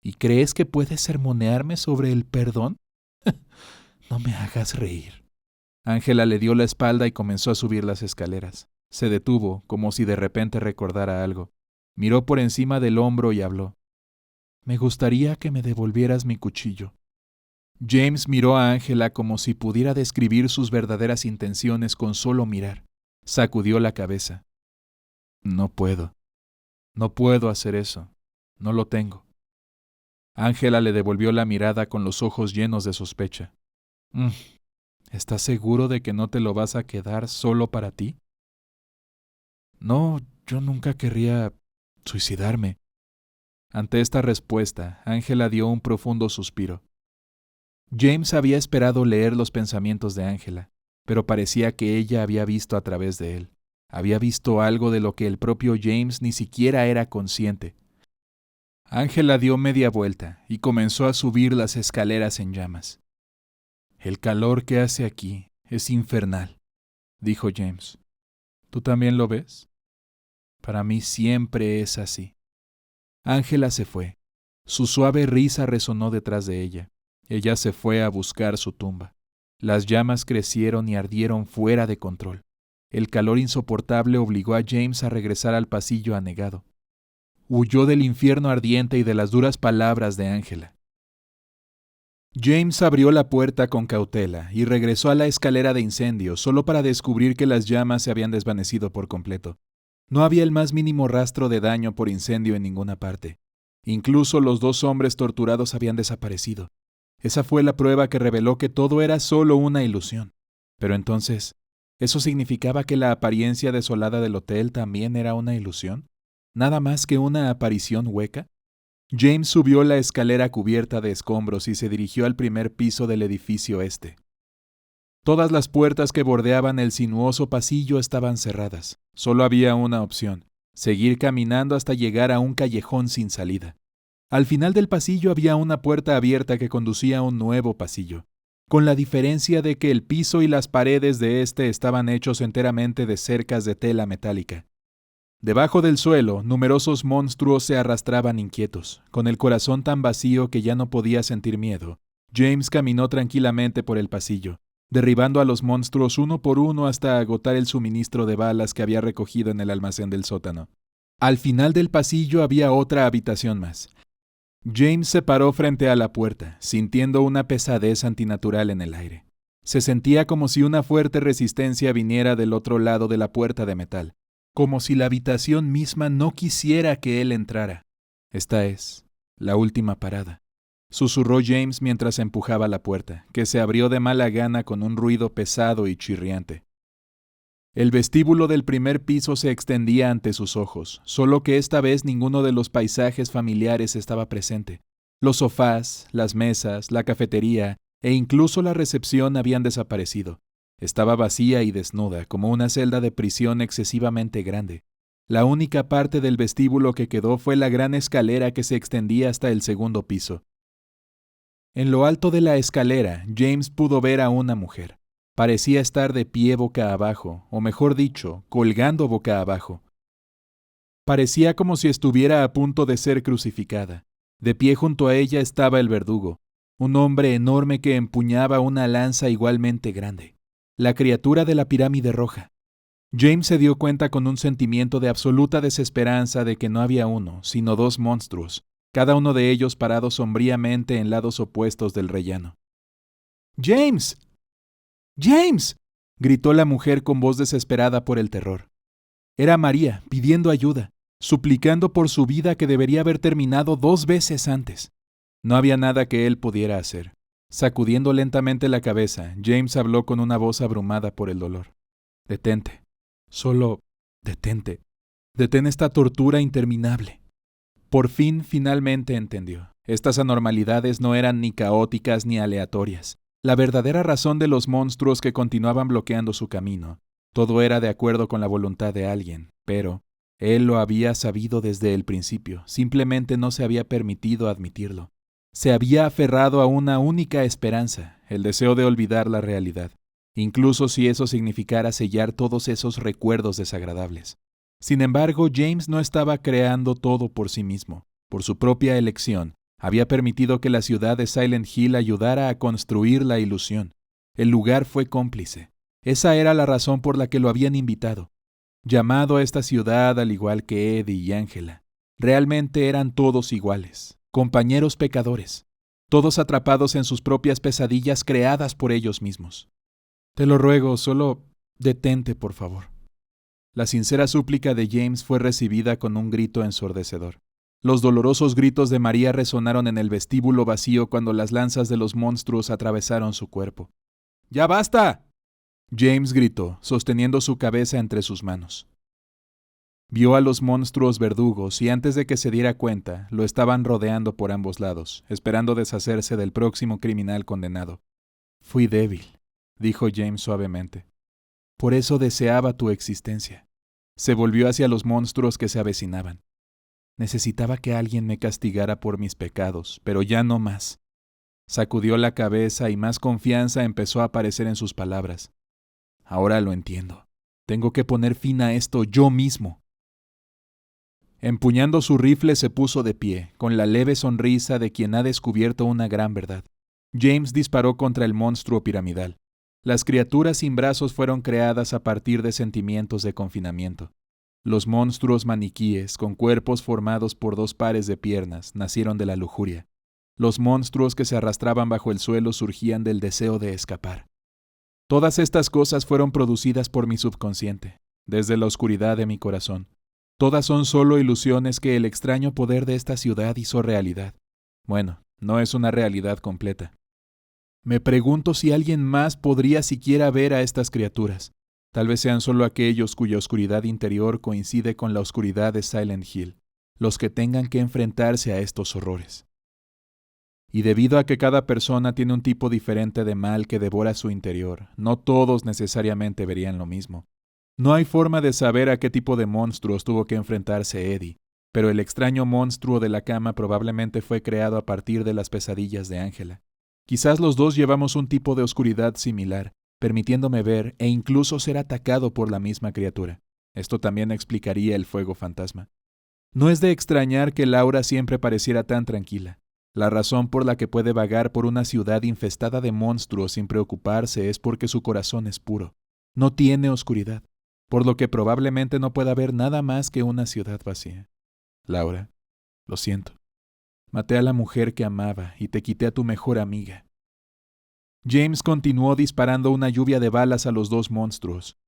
Speaker 1: ¿Y crees que puedes sermonearme sobre el perdón? No me hagas reír». Ángela le dio la espalda y comenzó a subir las escaleras. Se detuvo, como si de repente recordara algo. Miró por encima del hombro y habló. «Me gustaría que me devolvieras mi cuchillo». James miró a Ángela como si pudiera describir sus verdaderas intenciones con solo mirar. Sacudió la cabeza. «No puedo. No puedo hacer eso. No lo tengo». Ángela le devolvió la mirada con los ojos llenos de sospecha. ¿Estás seguro de que no te lo vas a quedar solo para ti? «No, yo nunca querría suicidarme». Ante esta respuesta, Ángela dio un profundo suspiro. James había esperado leer los pensamientos de Ángela, pero parecía que ella había visto a través de él. Había visto algo de lo que el propio James ni siquiera era consciente. Ángela dio media vuelta y comenzó a subir las escaleras en llamas. «El calor que hace aquí es infernal», dijo James. «¿Tú también lo ves? Para mí siempre es así». Ángela se fue. Su suave risa resonó detrás de ella. Ella se fue a buscar su tumba. Las llamas crecieron y ardieron fuera de control. El calor insoportable obligó a James a regresar al pasillo anegado. Huyó del infierno ardiente y de las duras palabras de Ángela. James abrió la puerta con cautela y regresó a la escalera de incendio solo para descubrir que las llamas se habían desvanecido por completo. No había el más mínimo rastro de daño por incendio en ninguna parte. Incluso los 2 hombres torturados habían desaparecido. Esa fue la prueba que reveló que todo era solo una ilusión. Pero entonces, ¿eso significaba que la apariencia desolada del hotel también era una ilusión? ¿Nada más que una aparición hueca? James subió la escalera cubierta de escombros y se dirigió al primer piso del edificio este. Todas las puertas que bordeaban el sinuoso pasillo estaban cerradas. Solo había una opción: seguir caminando hasta llegar a un callejón sin salida. Al final del pasillo había una puerta abierta que conducía a un nuevo pasillo, con la diferencia de que el piso y las paredes de este estaban hechos enteramente de cercas de tela metálica. Debajo del suelo, numerosos monstruos se arrastraban inquietos. Con el corazón tan vacío que ya no podía sentir miedo, James caminó tranquilamente por el pasillo, derribando a los monstruos uno por uno hasta agotar el suministro de balas que había recogido en el almacén del sótano. Al final del pasillo había otra habitación más. James se paró frente a la puerta, sintiendo una pesadez antinatural en el aire. Se sentía como si una fuerte resistencia viniera del otro lado de la puerta de metal, como si la habitación misma no quisiera que él entrara. «Esta es la última parada», susurró James mientras empujaba la puerta, que se abrió de mala gana con un ruido pesado y chirriante. El vestíbulo del primer piso se extendía ante sus ojos, solo que esta vez ninguno de los paisajes familiares estaba presente. Los sofás, las mesas, la cafetería e incluso la recepción habían desaparecido. Estaba vacía y desnuda, como una celda de prisión excesivamente grande. La única parte del vestíbulo que quedó fue la gran escalera que se extendía hasta el segundo piso. En lo alto de la escalera, James pudo ver a una mujer. Parecía estar de pie boca abajo, o mejor dicho, colgando boca abajo. Parecía como si estuviera a punto de ser crucificada. De pie junto a ella estaba el verdugo, un hombre enorme que empuñaba una lanza igualmente grande. La criatura de la pirámide roja. James se dio cuenta con un sentimiento de absoluta desesperanza de que no había uno, sino 2 monstruos, cada uno de ellos parados sombríamente en lados opuestos del rellano. ¡James! ¡James!, gritó la mujer con voz desesperada por el terror. Era María, pidiendo ayuda, suplicando por su vida que debería haber terminado 2 veces antes. No había nada que él pudiera hacer. Sacudiendo lentamente la cabeza, James habló con una voz abrumada por el dolor. «Detente. Solo detente. Detén esta tortura interminable». Por fin, finalmente entendió. Estas anormalidades no eran ni caóticas ni aleatorias. La verdadera razón de los monstruos que continuaban bloqueando su camino. Todo era de acuerdo con la voluntad de alguien, pero él lo había sabido desde el principio, simplemente no se había permitido admitirlo. Se había aferrado a una única esperanza, el deseo de olvidar la realidad, incluso si eso significara sellar todos esos recuerdos desagradables. Sin embargo, James no estaba creando todo por sí mismo. Por su propia elección, había permitido que la ciudad de Silent Hill ayudara a construir la ilusión. El lugar fue cómplice. Esa era la razón por la que lo habían invitado. Llamado a esta ciudad al igual que Eddie y Ángela. Realmente eran todos iguales, compañeros pecadores, todos atrapados en sus propias pesadillas creadas por ellos mismos. «Te lo ruego, solo detente, por favor». La sincera súplica de James fue recibida con un grito ensordecedor. Los dolorosos gritos de María resonaron en el vestíbulo vacío cuando las lanzas de los monstruos atravesaron su cuerpo. «¡Ya basta!», James gritó, sosteniendo su cabeza entre sus manos. Vio a los monstruos verdugos y antes de que se diera cuenta, lo estaban rodeando por ambos lados, esperando deshacerse del próximo criminal condenado. Fui débil, dijo James suavemente. Por eso deseaba tu existencia. Se volvió hacia los monstruos que se avecinaban. Necesitaba que alguien me castigara por mis pecados, pero ya no más. Sacudió la cabeza y más confianza empezó a aparecer en sus palabras. Ahora lo entiendo. Tengo que poner fin a esto yo mismo. Empuñando su rifle se puso de pie, con la leve sonrisa de quien ha descubierto una gran verdad. James disparó contra el monstruo piramidal. Las criaturas sin brazos fueron creadas a partir de sentimientos de confinamiento. Los monstruos maniquíes, con cuerpos formados por dos pares de piernas, nacieron de la lujuria. Los monstruos que se arrastraban bajo el suelo surgían del deseo de escapar. Todas estas cosas fueron producidas por mi subconsciente, desde la oscuridad de mi corazón. Todas son solo ilusiones que el extraño poder de esta ciudad hizo realidad. Bueno, no es una realidad completa. Me pregunto si alguien más podría siquiera ver a estas criaturas. Tal vez sean solo aquellos cuya oscuridad interior coincide con la oscuridad de Silent Hill, los que tengan que enfrentarse a estos horrores. Y debido a que cada persona tiene un tipo diferente de mal que devora su interior, no todos necesariamente verían lo mismo. No hay forma de saber a qué tipo de monstruos tuvo que enfrentarse Eddie, pero el extraño monstruo de la cama probablemente fue creado a partir de las pesadillas de Angela. Quizás los dos llevamos un tipo de oscuridad similar, permitiéndome ver e incluso ser atacado por la misma criatura. Esto también explicaría el fuego fantasma. No es de extrañar que Laura siempre pareciera tan tranquila. La razón por la que puede vagar por una ciudad infestada de monstruos sin preocuparse es porque su corazón es puro. No tiene oscuridad, por lo que probablemente no pueda ver nada más que una ciudad vacía. Laura, lo siento. Maté a la mujer que amaba y te quité a tu mejor amiga. James continuó disparando una lluvia de balas a los dos monstruos.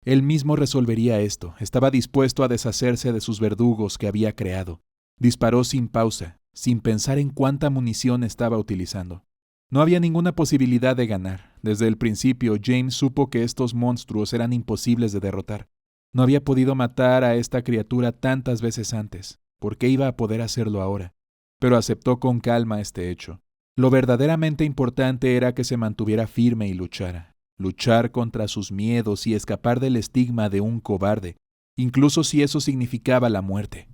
Speaker 1: Él mismo resolvería esto. Estaba dispuesto a deshacerse de sus verdugos que había creado. Disparó sin pausa, sin pensar en cuánta munición estaba utilizando. No había ninguna posibilidad de ganar. Desde el principio, James supo que estos monstruos eran imposibles de derrotar. No había podido matar a esta criatura tantas veces antes. ¿Por qué iba a poder hacerlo ahora? Pero aceptó con calma este hecho. Lo verdaderamente importante era que se mantuviera firme y luchara. Luchar contra sus miedos y escapar del estigma de un cobarde, incluso si eso significaba la muerte.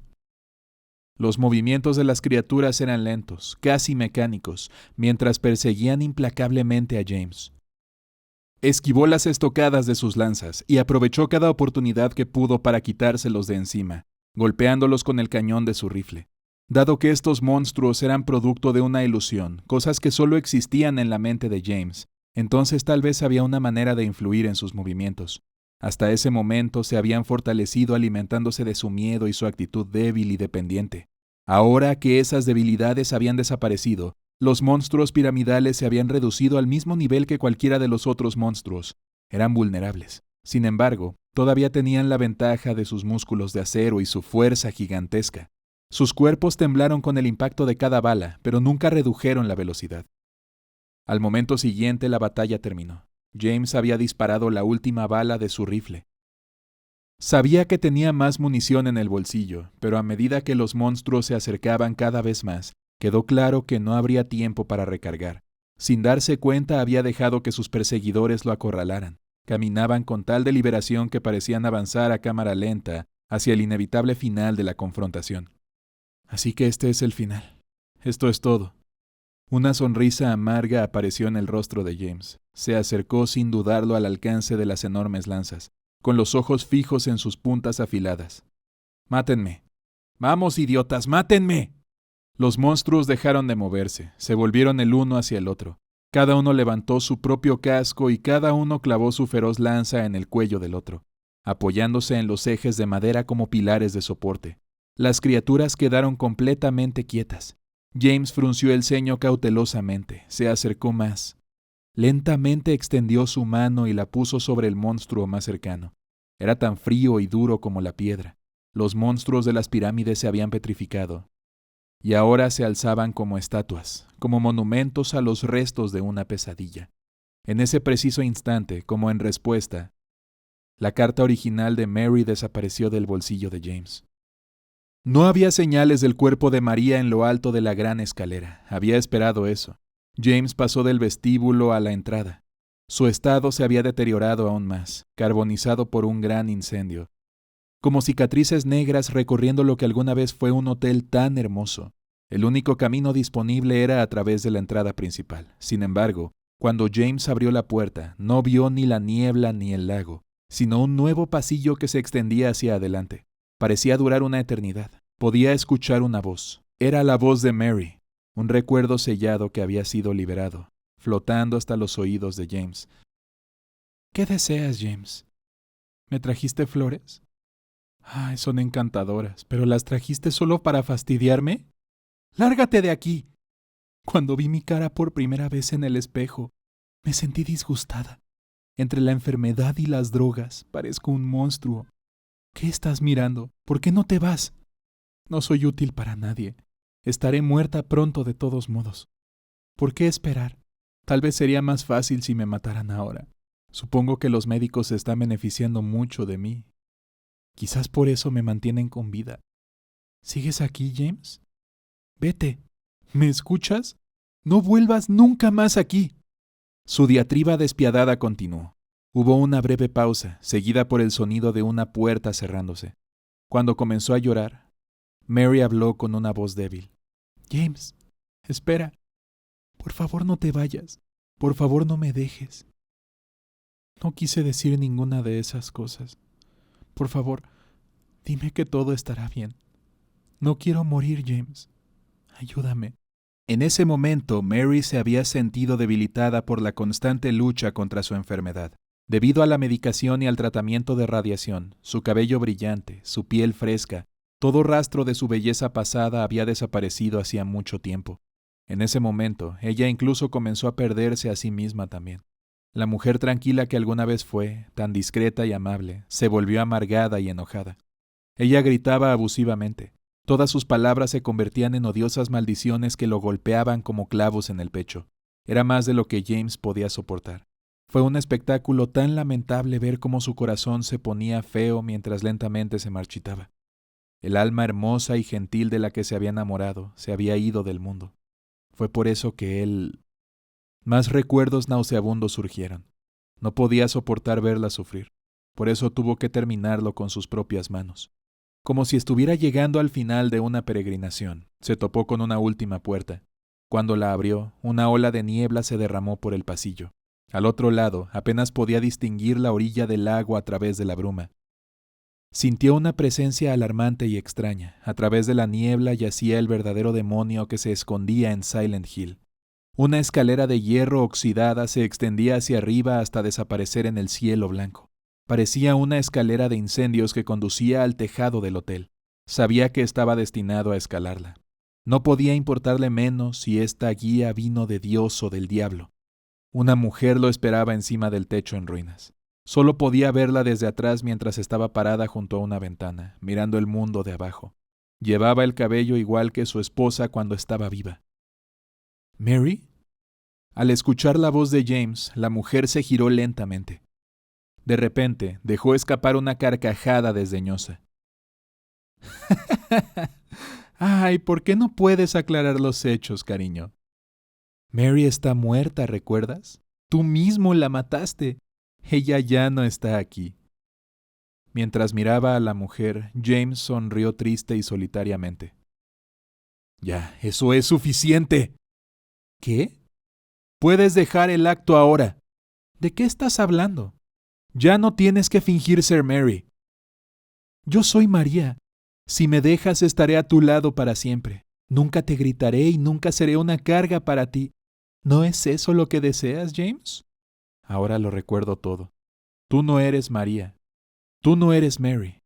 Speaker 1: Los movimientos de las criaturas eran lentos, casi mecánicos, mientras perseguían implacablemente a James. Esquivó las estocadas de sus lanzas y aprovechó cada oportunidad que pudo para quitárselos de encima, golpeándolos con el cañón de su rifle. Dado que estos monstruos eran producto de una ilusión, cosas que solo existían en la mente de James, entonces tal vez había una manera de influir en sus movimientos. Hasta ese momento se habían fortalecido alimentándose de su miedo y su actitud débil y dependiente. Ahora que esas debilidades habían desaparecido, los monstruos piramidales se habían reducido al mismo nivel que cualquiera de los otros monstruos. Eran vulnerables. Sin embargo, todavía tenían la ventaja de sus músculos de acero y su fuerza gigantesca. Sus cuerpos temblaron con el impacto de cada bala, pero nunca redujeron la velocidad. Al momento siguiente la batalla terminó. James había disparado la última bala de su rifle. Sabía que tenía más munición en el bolsillo, pero a medida que los monstruos se acercaban cada vez más, quedó claro que no habría tiempo para recargar. Sin darse cuenta había dejado que sus perseguidores lo acorralaran. Caminaban con tal deliberación que parecían avanzar a cámara lenta hacia el inevitable final de la confrontación. Así que este es el final. Esto es todo. Una sonrisa amarga apareció en el rostro de James. Se acercó sin dudarlo al alcance de las enormes lanzas, con los ojos fijos en sus puntas afiladas. ¡Mátenme! ¡Vamos, idiotas, mátenme! Los monstruos dejaron de moverse, se volvieron el uno hacia el otro. Cada uno levantó su propio casco y cada uno clavó su feroz lanza en el cuello del otro, apoyándose en los ejes de madera como pilares de soporte. Las criaturas quedaron completamente quietas. James frunció el ceño cautelosamente, se acercó más. Lentamente extendió su mano y la puso sobre el monstruo más cercano. Era tan frío y duro como la piedra. Los monstruos de las pirámides se habían petrificado, y ahora se alzaban como estatuas, como monumentos a los restos de una pesadilla. En ese preciso instante, como en respuesta, La carta original de Mary desapareció del bolsillo de James. No había señales del cuerpo de María en lo alto de la gran escalera. Había esperado eso. James pasó del vestíbulo a la entrada. Su estado se había deteriorado aún más, carbonizado por un gran incendio. Como cicatrices negras recorriendo lo que alguna vez fue un hotel tan hermoso. El único camino disponible era a través de la entrada principal. Sin embargo, cuando James abrió la puerta, no vio ni la niebla ni el lago, sino un nuevo pasillo que se extendía hacia adelante. Parecía durar una eternidad. Podía escuchar una voz. Era la voz de Mary, un recuerdo sellado que había sido liberado, flotando hasta los oídos de James. ¿Qué deseas, James? ¿Me trajiste flores? Ay, son encantadoras, ¿pero las trajiste solo para fastidiarme? ¡Lárgate de aquí! Cuando vi mi cara por primera vez en el espejo, me sentí disgustada. Entre la enfermedad y las drogas, parezco un monstruo. ¿Qué estás mirando? ¿Por qué no te vas? No soy útil para nadie. Estaré muerta pronto de todos modos. ¿Por qué esperar? Tal vez sería más fácil si me mataran ahora. Supongo que los médicos se están beneficiando mucho de mí. Quizás por eso me mantienen con vida. ¿Sigues aquí, James? Vete. ¿Me escuchas? No vuelvas nunca más aquí. Su diatriba despiadada continuó. Hubo una breve pausa, seguida por el sonido de una puerta cerrándose. Cuando comenzó a llorar, Mary habló con una voz débil. James, espera. Por favor, no te vayas. Por favor, no me dejes. No quise decir ninguna de esas cosas. Por favor, dime que todo estará bien. No quiero morir, James. Ayúdame. En ese momento, Mary se había sentido debilitada por la constante lucha contra su enfermedad. Debido a la medicación y al tratamiento de radiación, su cabello brillante, su piel fresca, todo rastro de su belleza pasada había desaparecido hacía mucho tiempo. En ese momento, ella incluso comenzó a perderse a sí misma también. La mujer tranquila que alguna vez fue, tan discreta y amable, se volvió amargada y enojada. Ella gritaba abusivamente. Todas sus palabras se convertían en odiosas maldiciones que lo golpeaban como clavos en el pecho. Era más de lo que James podía soportar. Fue un espectáculo tan lamentable ver cómo su corazón se ponía feo mientras lentamente se marchitaba. El alma hermosa y gentil de la que se había enamorado se había ido del mundo. Fue por eso que él... Más recuerdos nauseabundos surgieron. No podía soportar verla sufrir. Por eso tuvo que terminarlo con sus propias manos. Como si estuviera llegando al final de una peregrinación, se topó con una última puerta. Cuando la abrió, una ola de niebla se derramó por el pasillo. Al otro lado, apenas podía distinguir la orilla del lago a través de la bruma. Sintió una presencia alarmante y extraña. A través de la niebla yacía el verdadero demonio que se escondía en Silent Hill. Una escalera de hierro oxidada se extendía hacia arriba hasta desaparecer en el cielo blanco. Parecía una escalera de incendios que conducía al tejado del hotel. Sabía que estaba destinado a escalarla. No podía importarle menos si esta guía vino de Dios o del diablo. Una mujer lo esperaba encima del techo en ruinas. Solo podía verla desde atrás mientras estaba parada junto a una ventana, mirando el mundo de abajo. Llevaba el cabello igual que su esposa cuando estaba viva. ¿Mary? Al escuchar la voz de James, la mujer se giró lentamente. De repente, dejó escapar una carcajada desdeñosa. Ay, ¿por qué no puedes aclarar los hechos, cariño? Mary está muerta, ¿recuerdas? Tú mismo la mataste. Ella ya no está aquí. Mientras miraba a la mujer, James sonrió triste y solitariamente. Ya, eso es suficiente. ¿Qué? Puedes dejar el acto ahora. ¿De qué estás hablando? Ya no tienes que fingir ser Mary. Yo soy María. Si me dejas, estaré a tu lado para siempre. Nunca te gritaré y nunca seré una carga para ti. ¿No es eso lo que deseas, James? Ahora lo recuerdo todo. Tú no eres María. Tú no eres Mary.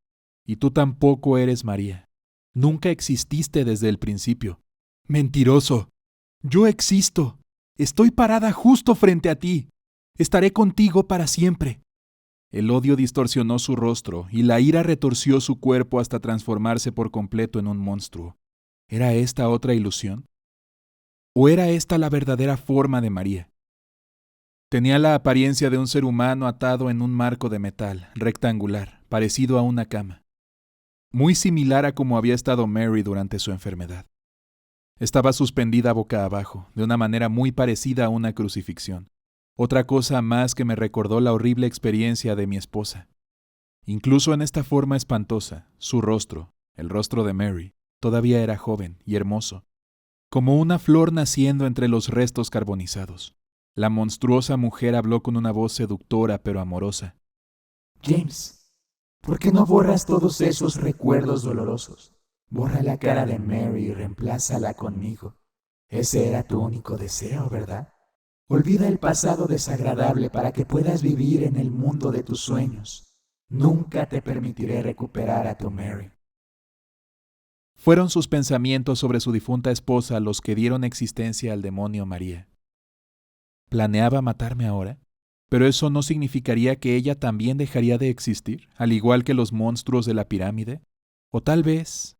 Speaker 1: Y tú tampoco eres María. Nunca exististe desde el principio. Mentiroso. Yo existo. Estoy parada justo frente a ti. Estaré contigo para siempre. El odio distorsionó su rostro y la ira retorció su cuerpo hasta transformarse por completo en un monstruo. ¿Era esta otra ilusión? ¿O era esta la verdadera forma de María? Tenía la apariencia de un ser humano atado en un marco de metal, rectangular, parecido a una cama. Muy similar a como había estado Mary durante su enfermedad. Estaba suspendida boca abajo, de una manera muy parecida a una crucifixión. Otra cosa más que me recordó la horrible experiencia de mi esposa. Incluso en esta forma espantosa, su rostro, el rostro de Mary, todavía era joven y hermoso, como una flor naciendo entre los restos carbonizados. La monstruosa mujer habló con una voz seductora pero amorosa.
Speaker 3: James, ¿por qué no borras todos esos recuerdos dolorosos? Borra la cara de Mary y reemplázala conmigo. Ese era tu único deseo, ¿verdad? Olvida el pasado desagradable para que puedas vivir en el mundo de tus sueños. Nunca te permitiré recuperar a tu Mary.
Speaker 1: Fueron sus pensamientos sobre su difunta esposa los que dieron existencia al demonio María. ¿Planeaba matarme ahora? Pero eso no significaría que ella también dejaría de existir, al igual que los monstruos de la pirámide. O tal vez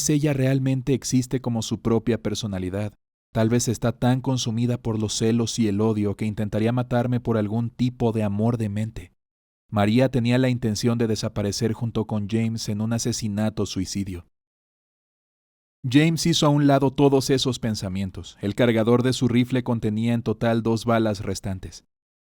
Speaker 1: ella realmente existe como su propia personalidad. Tal vez está tan consumida por los celos y el odio que intentaría matarme por algún tipo de amor demente. María tenía la intención de desaparecer junto con James en un asesinato-suicidio. James hizo a un lado todos esos pensamientos. El cargador de su rifle contenía en total 2 balas restantes,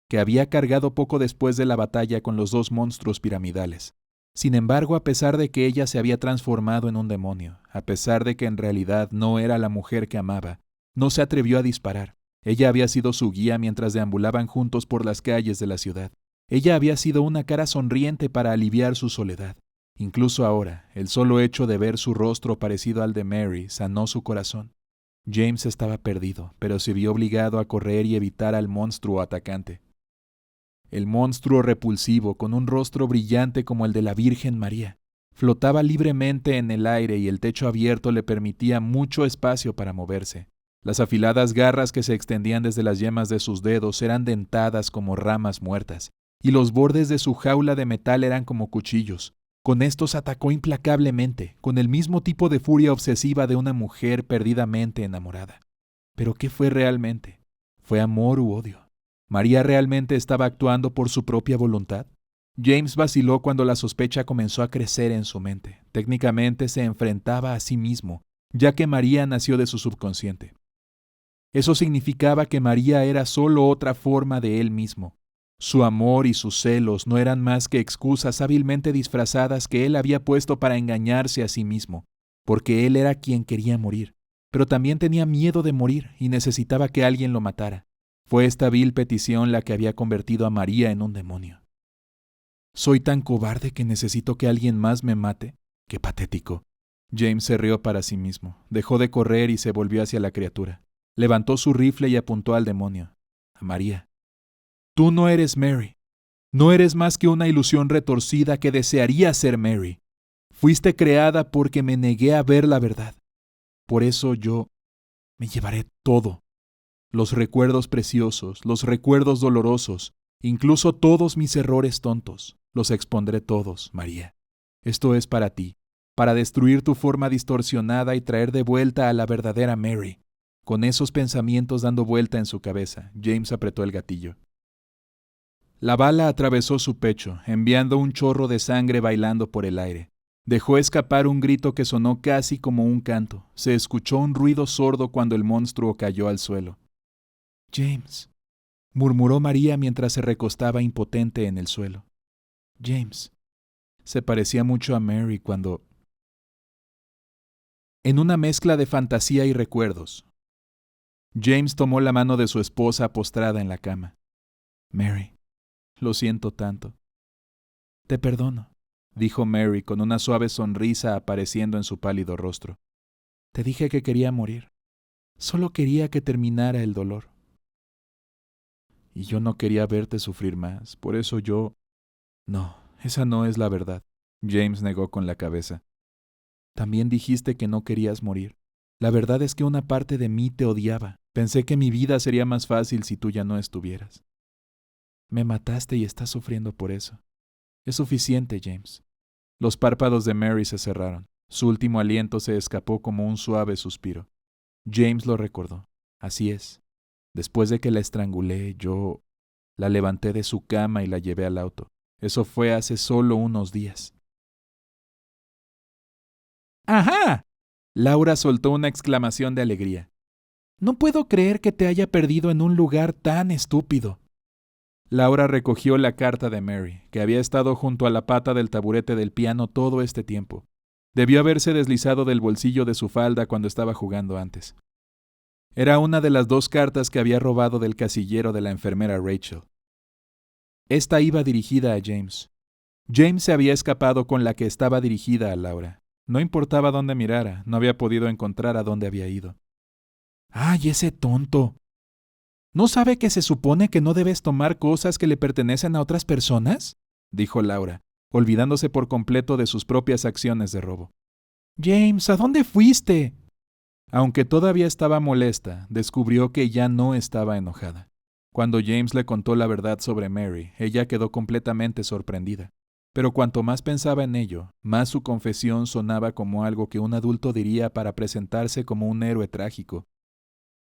Speaker 1: que había cargado poco después de la batalla con los 2 monstruos piramidales. Sin embargo, a pesar de que ella se había transformado en un demonio, a pesar de que en realidad no era la mujer que amaba, no se atrevió a disparar. Ella había sido su guía mientras deambulaban juntos por las calles de la ciudad. Ella había sido una cara sonriente para aliviar su soledad. Incluso ahora, el solo hecho de ver su rostro parecido al de Mary sanó su corazón. James estaba perdido, pero se vio obligado a correr y evitar al monstruo atacante. El monstruo repulsivo, con un rostro brillante como el de la Virgen María, flotaba libremente en el aire y el techo abierto le permitía mucho espacio para moverse. Las afiladas garras que se extendían desde las yemas de sus dedos eran dentadas como ramas muertas, y los bordes de su jaula de metal eran como cuchillos. Con estos atacó implacablemente, con el mismo tipo de furia obsesiva de una mujer perdidamente enamorada. ¿Pero qué fue realmente? ¿Fue amor u odio? ¿María realmente estaba actuando por su propia voluntad? James vaciló cuando la sospecha comenzó a crecer en su mente. Técnicamente se enfrentaba a sí mismo, ya que María nació de su subconsciente. Eso significaba que María era solo otra forma de él mismo. Su amor y sus celos no eran más que excusas hábilmente disfrazadas que él había puesto para engañarse a sí mismo, porque él era quien quería morir, pero también tenía miedo de morir y necesitaba que alguien lo matara. Fue esta vil petición la que había convertido a María en un demonio. ¿Soy tan cobarde que necesito que alguien más me mate? ¡Qué patético! James se rió para sí mismo, dejó de correr y se volvió hacia la criatura. Levantó su rifle y apuntó al demonio, a María. Tú no eres Mary. No eres más que una ilusión retorcida que desearía ser Mary. Fuiste creada porque me negué a ver la verdad. Por eso yo me llevaré todo. Los recuerdos preciosos, los recuerdos dolorosos, incluso todos mis errores tontos. Los expondré todos, María. Esto es para ti, para destruir tu forma distorsionada y traer de vuelta a la verdadera Mary. Con esos pensamientos dando vuelta en su cabeza, James apretó el gatillo. La bala atravesó su pecho, enviando un chorro de sangre bailando por el aire. Dejó escapar un grito que sonó casi como un canto. Se escuchó un ruido sordo cuando el monstruo cayó al suelo. James, murmuró María mientras se recostaba impotente en el suelo. James, se parecía mucho a Mary cuando... En una mezcla de fantasía y recuerdos, James tomó la mano de su esposa postrada en la cama. Mary, lo siento tanto. Te perdono, dijo Mary con una suave sonrisa apareciendo en su pálido rostro. Te dije que quería morir. Solo quería que terminara el dolor. Y yo no quería verte sufrir más, por eso yo... No, esa no es la verdad. James negó con la cabeza. También dijiste que no querías morir. La verdad es que una parte de mí te odiaba. Pensé que mi vida sería más fácil si tú ya no estuvieras. Me mataste y estás sufriendo por eso. Es suficiente, James. Los párpados de Mary se cerraron. Su último aliento se escapó como un suave suspiro. James lo recordó. Así es. Después de que la estrangulé, yo La levanté de su cama y la llevé al auto. Eso fue hace solo unos días. ¡Ajá! Laura soltó una exclamación de alegría. No puedo creer que te haya perdido en un lugar tan estúpido. Laura recogió la carta de Mary, que había estado junto a la pata del taburete del piano todo este tiempo. Debió haberse deslizado del bolsillo de su falda cuando estaba jugando antes. Era una de las 2 cartas que había robado del casillero de la enfermera Rachel. Esta iba dirigida a James. James se había escapado con la que estaba dirigida a Laura. No importaba dónde mirara, no había podido encontrar a dónde había ido. ¡Ay, ese tonto! ¿No sabe que se supone que no debes tomar cosas que le pertenecen a otras personas?, dijo Laura, olvidándose por completo de sus propias acciones de robo. James, ¿a dónde fuiste? Aunque todavía estaba molesta, descubrió que ya no estaba enojada. Cuando James le contó la verdad sobre Mary, ella quedó completamente sorprendida. Pero cuanto más pensaba en ello, más su confesión sonaba como algo que un adulto diría para presentarse como un héroe trágico.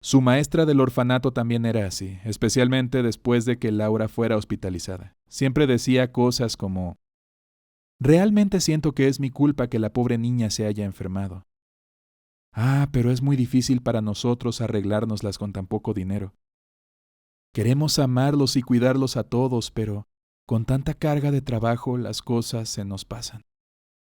Speaker 1: Su maestra del orfanato también era así, especialmente después de que Laura fuera hospitalizada. Siempre decía cosas como: «Realmente siento que es mi culpa que la pobre niña se haya enfermado. Ah, pero es muy difícil para nosotros arreglárnoslas con tan poco dinero. Queremos amarlos y cuidarlos a todos, pero con tanta carga de trabajo las cosas se nos pasan».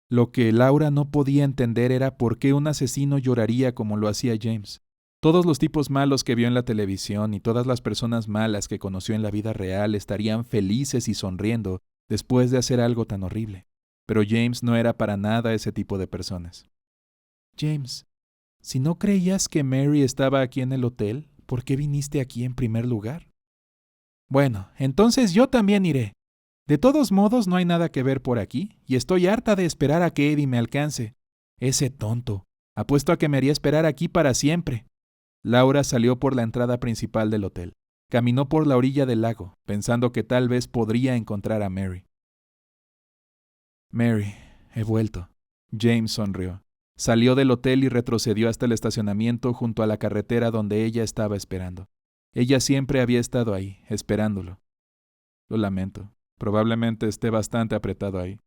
Speaker 1: Lo que Laura no podía entender era por qué un asesino lloraría como lo hacía James. Todos los tipos malos que vio en la televisión y todas las personas malas que conoció en la vida real estarían felices y sonriendo después de hacer algo tan horrible. Pero James no era para nada ese tipo de personas. James, si no creías que Mary estaba aquí en el hotel, ¿por qué viniste aquí en primer lugar? Bueno, entonces yo también iré. De todos modos, no hay nada que ver por aquí, y estoy harta de esperar a que Eddie me alcance. Ese tonto. Apuesto a que me haría esperar aquí para siempre. Laura salió por la entrada principal del hotel. Caminó por la orilla del lago, pensando que tal vez podría encontrar a Mary. Mary, he vuelto. James sonrió. Salió del hotel y retrocedió hasta el estacionamiento junto a la carretera donde ella estaba esperando. Ella siempre había estado ahí, esperándolo. Lo lamento. Probablemente esté bastante apretado ahí.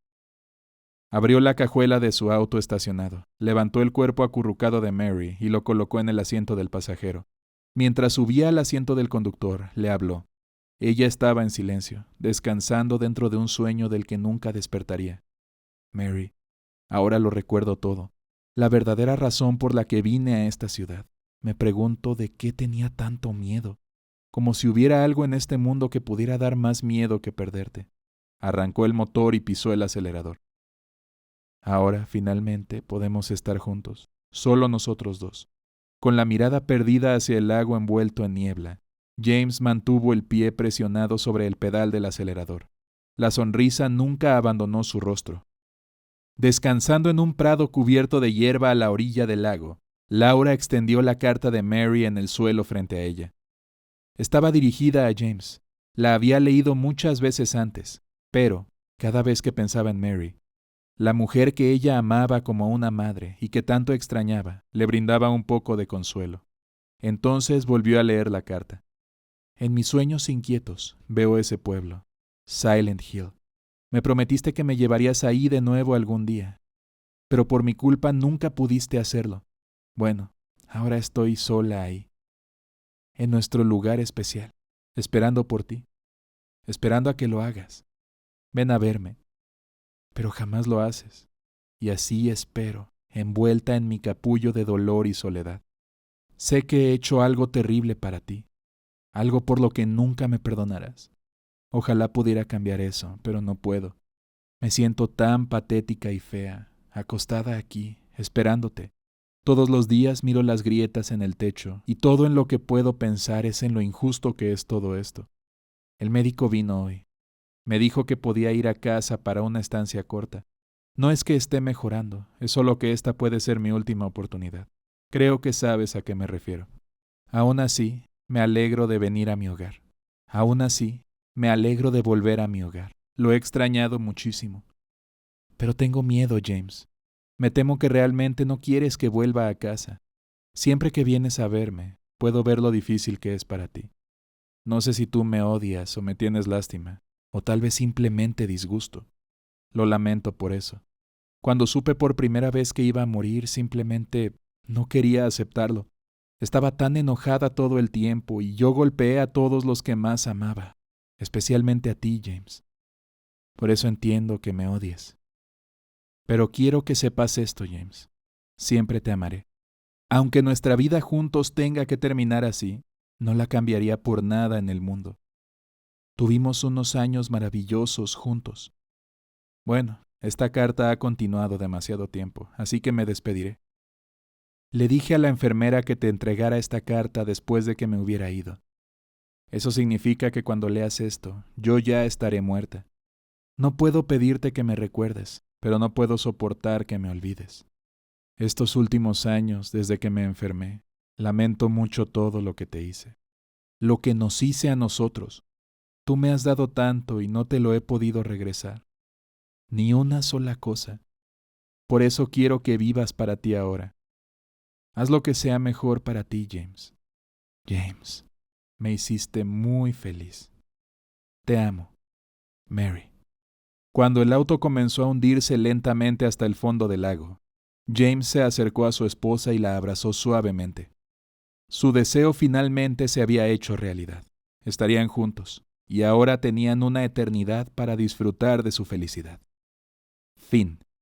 Speaker 1: Abrió la cajuela de su auto estacionado, levantó el cuerpo acurrucado de Mary y lo colocó en el asiento del pasajero. Mientras subía al asiento del conductor, le habló. Ella estaba en silencio, descansando dentro de un sueño del que nunca despertaría. Mary, ahora lo recuerdo todo. La verdadera razón por la que vine a esta ciudad. Me pregunto de qué tenía tanto miedo. Como si hubiera algo en este mundo que pudiera dar más miedo que perderte. Arrancó el motor y pisó el acelerador. Ahora, finalmente, podemos estar juntos, solo nosotros 2. Con la mirada perdida hacia el lago envuelto en niebla, James mantuvo el pie presionado sobre el pedal del acelerador. La sonrisa nunca abandonó su rostro. Descansando en un prado cubierto de hierba a la orilla del lago, Laura extendió la carta de Mary en el suelo frente a ella. Estaba dirigida a James. La había leído muchas veces antes, pero, cada vez que pensaba en Mary, la mujer que ella amaba como una madre y que tanto extrañaba, le brindaba un poco de consuelo. Entonces volvió a leer la carta. En mis sueños inquietos veo ese pueblo, Silent Hill. Me prometiste que me llevarías ahí de nuevo algún día, pero por mi culpa nunca pudiste hacerlo. Bueno, ahora estoy sola ahí, en nuestro lugar especial, esperando por ti, esperando a que lo hagas. Ven a verme. Pero jamás lo haces, y así espero, envuelta en mi capullo de dolor y soledad. Sé que he hecho algo terrible para ti, algo por lo que nunca me perdonarás. Ojalá pudiera cambiar eso, pero no puedo. Me siento tan patética y fea, acostada aquí, esperándote. Todos los días miro las grietas en el techo, y todo en lo que puedo pensar es en lo injusto que es todo esto. El médico vino hoy. Me dijo que podía ir a casa para una estancia corta. No es que esté mejorando, es solo que esta puede ser mi última oportunidad. Creo que sabes a qué me refiero. Aún así, me alegro de venir a mi hogar. Aún así, me alegro de volver a mi hogar. Lo he extrañado muchísimo. Pero tengo miedo, James. Me temo que realmente no quieres que vuelva a casa. Siempre que vienes a verme, puedo ver lo difícil que es para ti. No sé si tú me odias o me tienes lástima, o tal vez simplemente disgusto. Lo lamento por eso. Cuando supe por primera vez que iba a morir, simplemente no quería aceptarlo. Estaba tan enojada todo el tiempo y yo golpeé a todos los que más amaba, especialmente a ti, James. Por eso entiendo que me odies. Pero quiero que sepas esto, James. Siempre te amaré. Aunque nuestra vida juntos tenga que terminar así, no la cambiaría por nada en el mundo. Tuvimos unos años maravillosos juntos. Bueno, esta carta ha continuado demasiado tiempo, así que me despediré. Le dije a la enfermera que te entregara esta carta después de que me hubiera ido. Eso significa que cuando leas esto, yo ya estaré muerta. No puedo pedirte que me recuerdes, pero no puedo soportar que me olvides. Estos últimos años, desde que me enfermé, lamento mucho todo lo que te hice. Lo que nos hice a nosotros. Tú me has dado tanto y no te lo he podido regresar. Ni una sola cosa. Por eso quiero que vivas para ti ahora. Haz lo que sea mejor para ti, James. James, me hiciste muy feliz. Te amo, Mary. Cuando el auto comenzó a hundirse lentamente hasta el fondo del lago, James se acercó a su esposa y la abrazó suavemente. Su deseo finalmente se había hecho realidad. Estarían juntos, y ahora tenían una eternidad para disfrutar de su felicidad. Fin.